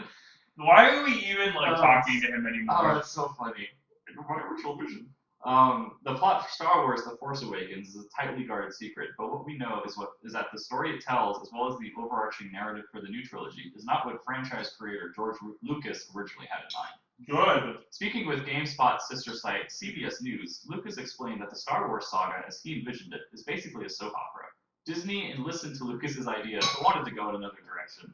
Why are we even talking to him anymore? Oh, that's so funny. My original vision. The plot for Star Wars: The Force Awakens is a tightly guarded secret, but what we know is that the story it tells, as well as the overarching narrative for the new trilogy, is not what franchise creator George Lucas originally had in mind. Good. Speaking with GameSpot's sister site, CBS News, Lucas explained that the Star Wars saga, as he envisioned it, is basically a soap opera. Disney listened to Lucas's idea but wanted to go in another direction.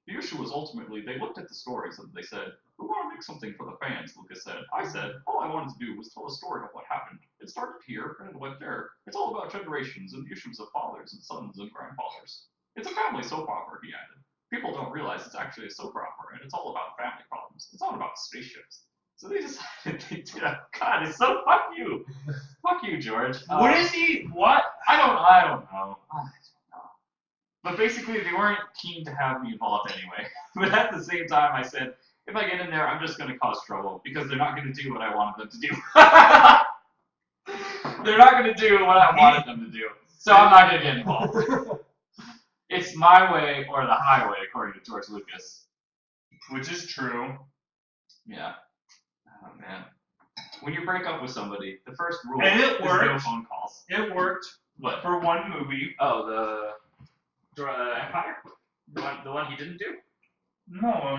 The issue was ultimately they looked at the stories and they said, "We want to make something for the fans," Lucas said. I said, "All I wanted to do was tell a story of what happened. It started here and it went there. It's all about generations and the issues of fathers and sons and grandfathers. It's a family soap opera," he added. "People don't realize it's actually a soap opera and it's all about family problems. It's all about spaceships." So they decided they did a God, it's so fuck you. Fuck you, George. What is he? What? I don't know. But basically, they weren't keen to have me involved anyway. But at the same time, I said, if I get in there, I'm just going to cause trouble because they're not going to do what I wanted them to do. They're not going to do what I wanted them to do. So I'm not going to get involved. It's my way or the highway, according to George Lucas. Which is true. Yeah. Oh, man. When you break up with somebody, the first rule And it is worked. no phone calls. It worked. What? For one movie. Oh, the Empire? The one he didn't do? No,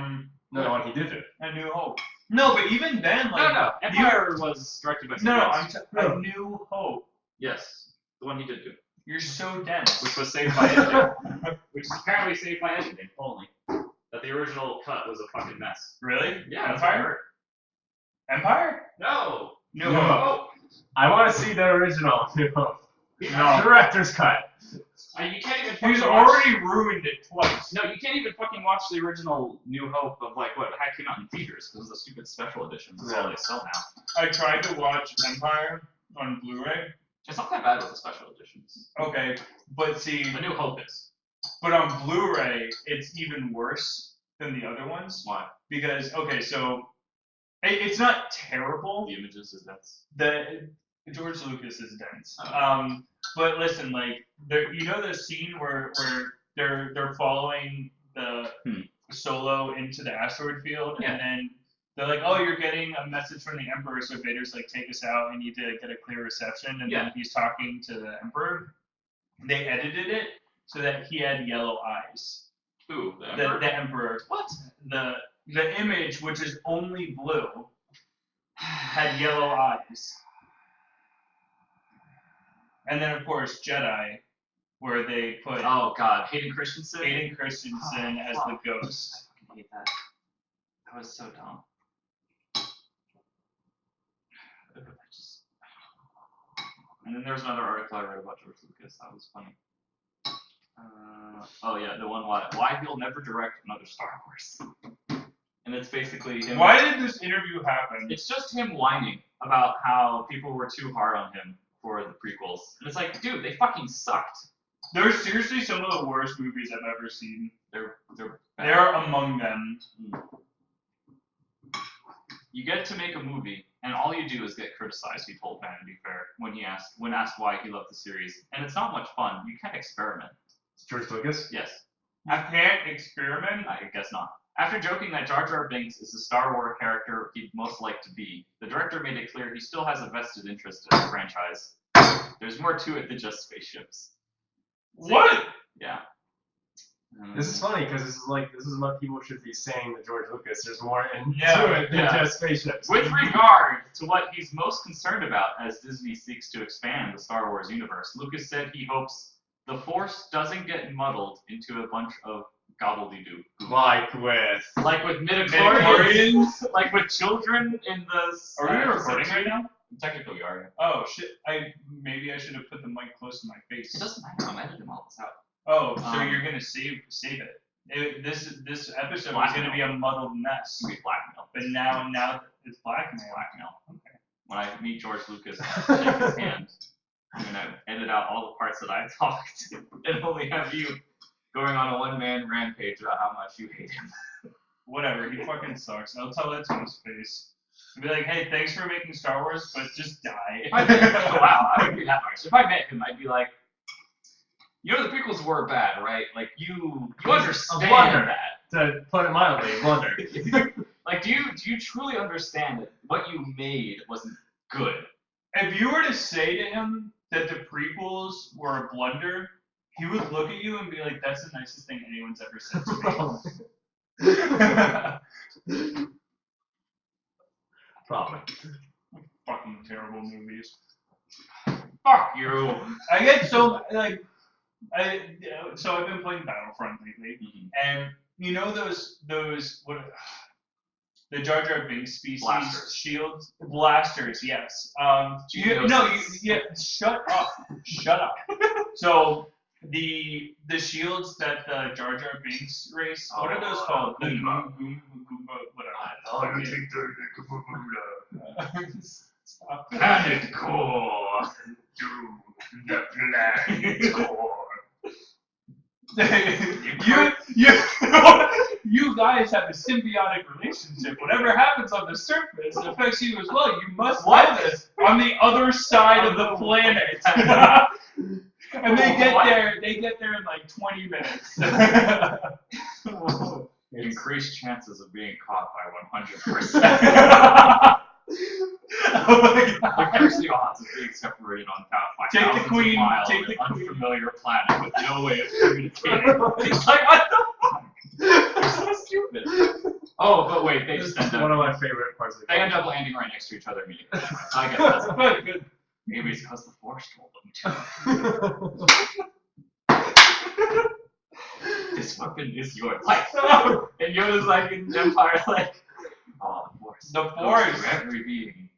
No, the one he did do. A New Hope. No, but even then, like. No. Empire was directed by No, somebody else. A New Hope. Yes, the one he did do. You're so dense. Which was saved by editing. Which is apparently saved by editing only. That the original cut was a fucking mess. Really? Yeah, that's what I heard. Empire? No! New No. Hope. I want to see the original. No. Director's cut. You can't even He's fucking watch... already ruined it twice. No, you can't even fucking watch the original New Hope of like what came out in theaters because of the stupid special editions. That's all they sell now. I tried to watch Empire on Blu-ray. It's not that bad with the special editions. Okay, but see, The New Hope is. but on Blu-ray, it's even worse than the other ones. Why? Because, okay, so it's not terrible. The images is dense. George Lucas is dense. Oh. But listen, like, you know the scene where they're following the Solo into the asteroid field, Yeah. and then they're like, "Oh, you're getting a message from the Emperor," so Vader's like, "Take us out. I need to get a clear reception," and then he's talking to the Emperor. They edited it so that he had yellow eyes. Who? The Emperor? The Emperor. What? The image, which is only blue, had yellow eyes. And then, of course, Jedi, where they put Oh God, Hayden Christensen. as the ghost. I fucking hate that. That was so dumb. And then there was another article I read about George Lucas. That was funny. Oh yeah, the one why he'll never direct another Star Wars. And it's basically him. Why did this interview happen? It's just him whining about how people were too hard on him for the prequels. And it's like, dude, they fucking sucked. They're seriously some of the worst movies I've ever seen. They're among them. You get to make a movie, and all you do is get criticized. He told Vanity Fair when asked why he loved the series, and it's not much fun. You can't experiment. George Lucas? Yes. You can't experiment? I guess not. After joking that Jar Jar Binks is the Star Wars character he'd most like to be, the director made it clear he still has a vested interest in the franchise. There's more to it than just spaceships. What? Yeah. This is funny because this is what people should be saying to George Lucas. There's more into it than yeah. just spaceships. With regard to what he's most concerned about as Disney seeks to expand the Star Wars universe, Lucas said he hopes the Force doesn't get muddled into a bunch of gobbledygook. Like with midichlorians, like with children in the. Are we recording right now? Technically, we are. Oh shit! Maybe I should have put the mic close to my face. It doesn't matter. I'm editing all this out. Oh, so you're gonna save it. This episode is gonna be a muddled mess. It's gonna be blackmail. But now it's blackmail. Okay. When I meet George Lucas, shake his hand, I'm gonna edit out all the parts that I talked and only have you going on a one-man rampage about how much you hate him. Whatever, he fucking sucks. I'll tell that to his face. I'll be like, hey, thanks for making Star Wars, but just die. If I met, wow, I would be that much. If I met him, I'd be like, you know the prequels were bad, right? Like you understand that. To put it mildly, a blunder. Like, do you truly understand that what you made wasn't good? If you were to say to him that the prequels were a blunder, he would look at you and be like, that's the nicest thing anyone's ever said to me. Probably. Fucking terrible movies. Fuck you. I get so so I've been playing Battlefront lately, and you know those what the Jar Jar Binks species Blasters. shields blasters, yes. Shut up. So the shields that the Jar Jar Binks race, what are those called? The Goomba. Goomba, whatever. Stop. Planet Core. The planet core. You guys have a symbiotic relationship. Whatever happens on the surface affects you as well. You must know this. On the other side of the planet. And they get there in like 20 minutes. Increased chances of being caught by 100%. Oh my god. Increasing odds of being separated on by thousands of miles on an unfamiliar planet with no way of communicating. It's like, what the fuck? It's so stupid. Oh, but wait, they just end up. One of my favorite parts of the They end up landing right next to each other immediately. I guess that's Good. Maybe it's because the Force told them to. This weapon is your life. And Yoda's like in Empire, like, oh, the Force goes through every being.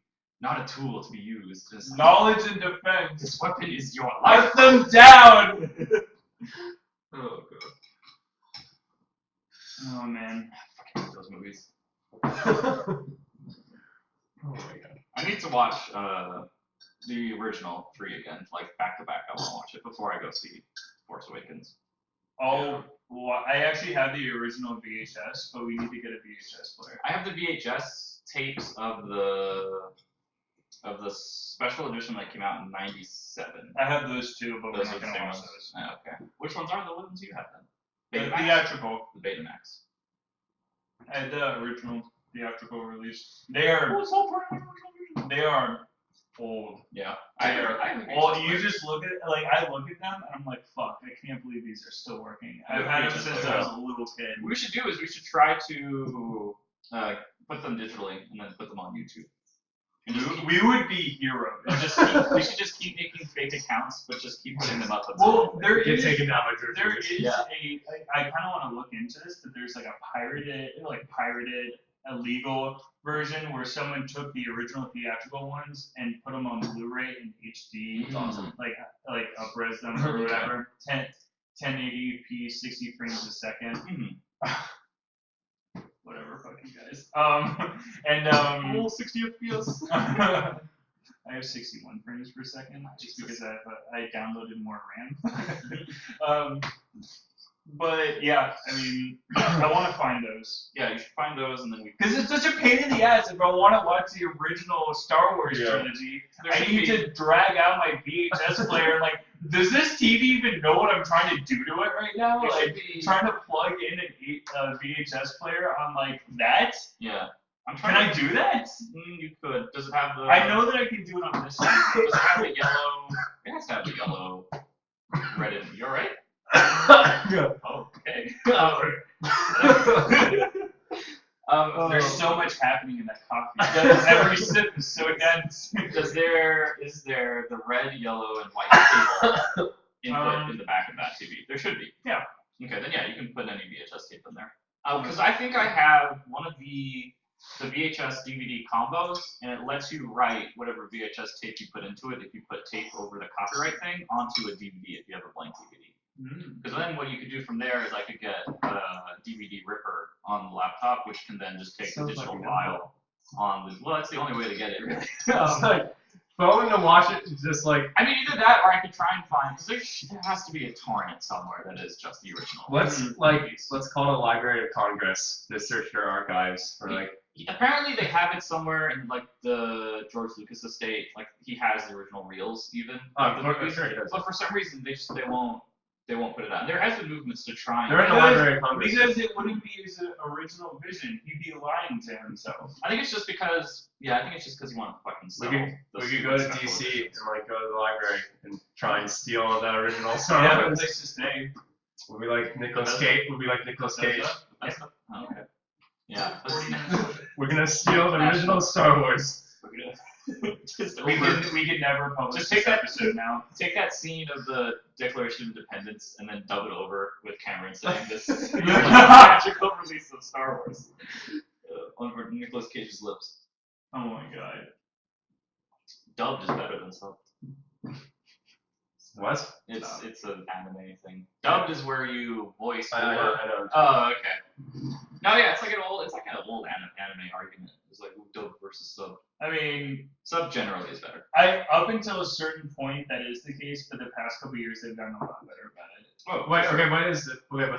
Not a tool to be used. Just knowledge and defense. This weapon is your life. Put them down. Oh god. Oh man. I fucking hate those movies. Oh my god. I need to watch the original 3 again, like back to back. I want to watch it before I go see Force Awakens. Oh, well, I actually have the original VHS, but we need to get a VHS player. I have the VHS tapes of the special edition that came out in '97. I have those too, but Those we're are not the gonna same watch ones. those. Oh, okay. Which ones are the ones you have then? The theatrical. The Betamax. The original theatrical release. They are old. Yeah. Well, you just look at I look at them and I'm like, fuck, I can't believe these are still working. I've had them since I was a little kid. What we should do is we should try to put them digitally and then put them on YouTube. And We would be heroes. We should just keep making fake accounts, but just keep putting them up. Well, there Get is taken down by George there Lucas. is I kind of want to look into this, but there's like a pirated illegal version where someone took the original theatrical ones and put them on Blu-ray in HD. That's awesome. Like up-res them or whatever. 1080p, 60 frames a second. Whatever, fuck you guys. 60 FPS. I have 61 frames per second just because I downloaded more RAM. But yeah, I mean, I want to find those. Yeah, you should find those, and then we. Because it's such a pain in the ass if I want to watch the original Star Wars trilogy. There I should need be- to drag out my VHS player and like, does this TV even know what I'm trying to do to it right now? There should Like, be- trying to plug in a VHS player on like that? Yeah. I'm Can trying I do that? You could. Does it have the? I know that I can do it on this side. Does it have the yellow? It has to have the yellow, red, and you alright? Yeah. Oh, okay. There's so much happening in that coffee. Every sip is so dense. Is there the red, yellow, and white cable input in the back of that TV? There should be. Yeah. Okay, then yeah, you can put any VHS tape in there. Because I think I have one of the VHS DVD combos, and it lets you write whatever VHS tape you put into it if you put tape over the copyright thing onto a DVD if you have a blank DVD. Because then what you could do from there is I could get a DVD ripper on the laptop, which can then just take the digital file on the. Well, that's the only way to get it, really. It's like phone to watch it, just like. I mean, either that or I could try and find because there has to be a torrent somewhere that is just the original. Let's call it a Library of Congress to search their archives for like. Apparently they have it somewhere in like the George Lucas estate. Like he has the original reels even. I'm sure he does. But for some reason they won't put it out. There has been movements to try and. They're in the Library of Congress. Because it wouldn't be his original vision. He'd be lying to himself. I think it's just because he wanted to fucking sell. We could go to DC and like go to the library and try and steal that original Star Wars. Place to stay. We'll be like Nicolas Cage. Oh, okay. Yeah. We're gonna steal the original Star Wars. We could never publish Just take this that episode now. Take that scene of the Declaration of Independence and then dub it over with Cameron saying this is the magical release of Star Wars on Nicolas Cage's lips. Oh my god. Dubbed is better than subbed. What? It's an anime thing. Dubbed is where you voice. I know. Oh, okay. No, yeah, it's like an old anime argument. It's like dub versus sub. I mean, Sub generally is better. up until a certain point that is the case, but the past couple years they've gotten a lot better about it. Oh, Wait, sure. okay, what's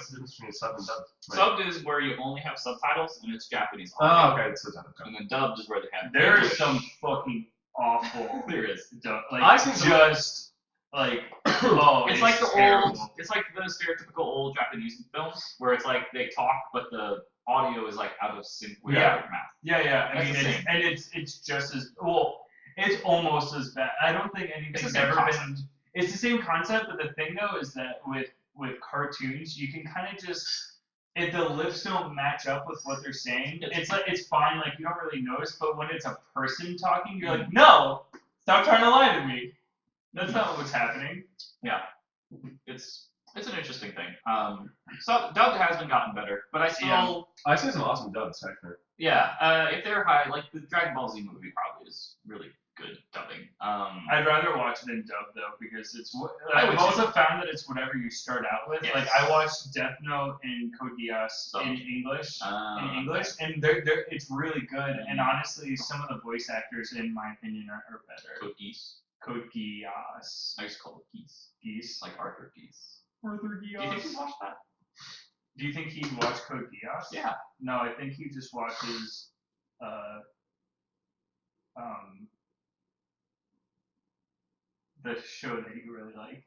the difference between sub and dubbed? Subbed is where you only have subtitles and it's Japanese. Oh, okay, it's dubbed. And then dubbed is where they have. There is English. some fucking awful. There is. Like I've seen some- just like It's like the terrible. old. It's like the stereotypical old Japanese films where it's like they talk, but the audio is like out of sync with their mouth. Yeah. I That's mean, the same. it's just as well. It's almost as bad. I don't think It's the anything's same ever concept. been. It's the same concept, but the thing though is that with cartoons, you can kind of just if the lips don't match up with what they're saying, it's like it's fine. Like you don't really notice, but when it's a person talking, you're like, no, stop trying to lie to me. That's not what's happening. Yeah, it's an interesting thing. So dubbed has been gotten better, but I still I've seen some awesome dubs actually. if they're high, like the Dragon Ball Z movie probably is really good dubbing. I'd rather watch it in dub though because it's. I would I've also found that it's whatever you start out with. Yes. Like I watched Death Note and Code Geass in English, and they're it's really good. And honestly, some of the voice actors, in my opinion, are better. Code Geass. Code Geass. I just call it Geese. Geese. Like Arthur Geese. Arthur Do you think he's watched that? Do you think he'd watch Code Geass? Yeah. No, I think he just watches the show that you really like.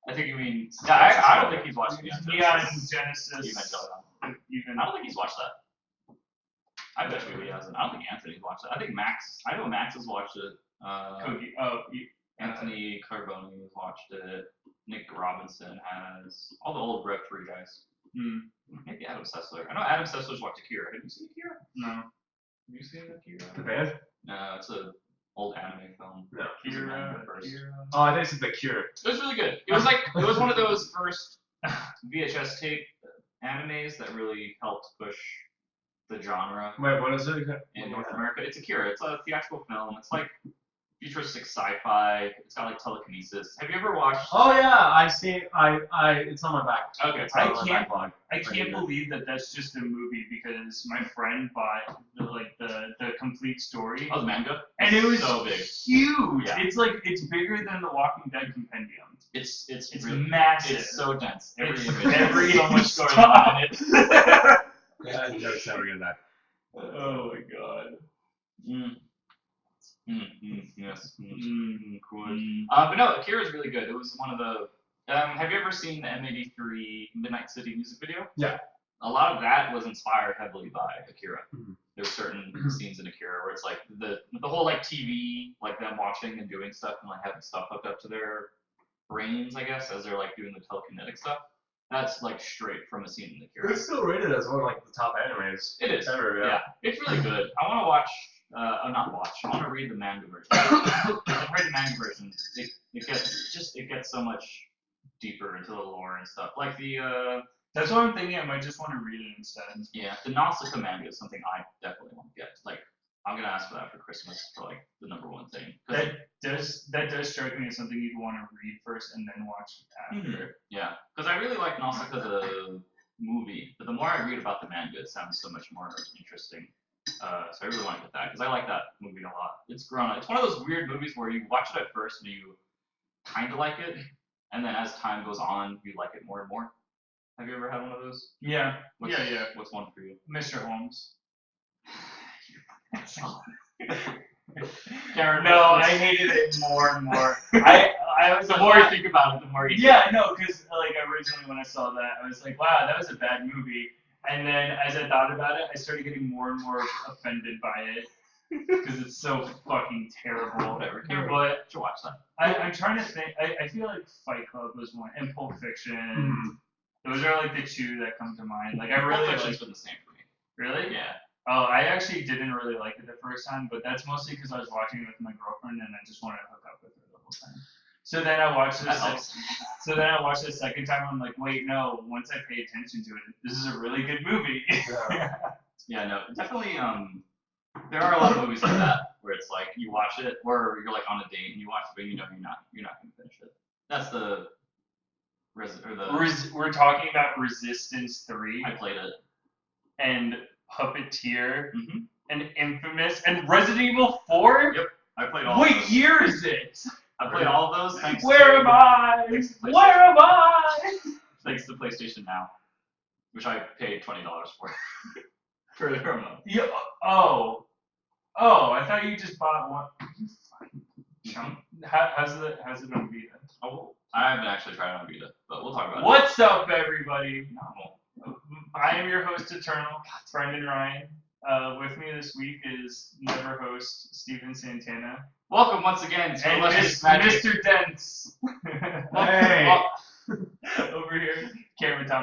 I think you mean. Yeah, I don't think he's watched Neon Neon Genesis. Genesis. Even I don't think he's watched that. I bet you he hasn't. I don't think Anthony's watched that. I think Max. I know Max has watched it. Anthony Carboni has watched it. Nick Robinson has. All the old Rev 3 guys. Maybe Adam Sessler. I know Adam Sessler's watched Akira. Have you seen Akira? No. Have you seen Akira? The band? No, it's a old anime film. No. It was a manga first. Oh, I think it's The Cure. It was really good. It was one of those first VHS tape animes that really helped push the genre Wait, what is it? in North America. It's Akira. It's a theatrical film. It's like futuristic sci-fi. It's got like telekinesis. Have you ever watched? Oh yeah, I see. It's on my back. Okay. It's on my I backlog. can't believe that that's just a movie because my friend bought the complete story. Oh, the manga. And it was so big. huge. Yeah. It's bigger than the Walking Dead compendium. It's really massive. massive. It's so dense. It's Every so much story stop. in it. Yeah, joke's never gonna die. Oh my god. Yes. Cool. Mm. But no, Akira is really good. It was one of the. Have you ever seen the M83 Midnight City music video? Yeah. A lot of that was inspired heavily by Akira. Mhm. There's certain scenes in Akira where it's like the whole like TV, like them watching and doing stuff and like having stuff hooked up to their brains, I guess, as they're like doing the telekinetic stuff. That's like straight from a scene in Akira. It's still rated as one of like the top animes. It is. Ever, Yeah. It's really good. I want to watch. Not watch. I want to read the manga version. I've read the manga version. It gets so much deeper into the lore and stuff. Like the That's what I'm thinking. I might just want to read it instead. yeah, the Nausicaa manga is something I definitely want to get. Like I'm gonna ask for that for Christmas for like the #1 thing. That does strike me as something you'd want to read first and then watch after. Yeah, because I really like Nausicaa the movie, but the more I read about the manga, it sounds so much more interesting. So I really want to get that because I like that movie a lot. It's grown up. It's one of those weird movies where you watch it at first and you kind of like it, and then as time goes on, you like it more and more. Have you ever had one of those? Yeah. What's, Yeah. What's one for you? Mr. Holmes. Karen, No, I hated it more and more. I was the more you think about it, the more you. Yeah, no, because like originally when I saw that, I was like, wow, that was a bad movie. And then as I thought about it, I started getting more and more offended by it because it's so fucking terrible. Whatever. But Should watch that. I'm trying to think. I feel like Fight Club was one, and Pulp Fiction. Those are like the two that come to mind. Like I really Pulp Fiction's like. been the same for me. Really? Yeah. Oh, I actually didn't really like it the first time, but that's mostly because I was watching it with my girlfriend and I just wanted to hook up with her the whole time. So then I watched it. That helps. So then I watched it the second time. I'm like, wait, no. Once I pay attention to it, this is a really good movie. Yeah, no, definitely. There are a lot of movies like that where it's like you watch it, or you're like on a date and you watch it, but you know you're not gonna finish it. That's the. We're talking about Resistance 3. I played it. And Puppeteer. Mm-hmm. And Infamous. And Resident Evil 4? Yep, I played all. What of those. year is it? I played all of those. Thanks. Where am I? Where am I? Thanks to PlayStation Now, which I paid $20 for for a month. Yeah. Oh, I thought you just bought one. How's it on Vita? Oh, I haven't actually tried it on Vita, but we'll talk about What's up, everybody? No. I am your host, Eternal, Brendan Ryan. With me this week is never host Steven Santana. Welcome once again to And Mr. Dents. Hey. Over here, Cameron Thompson.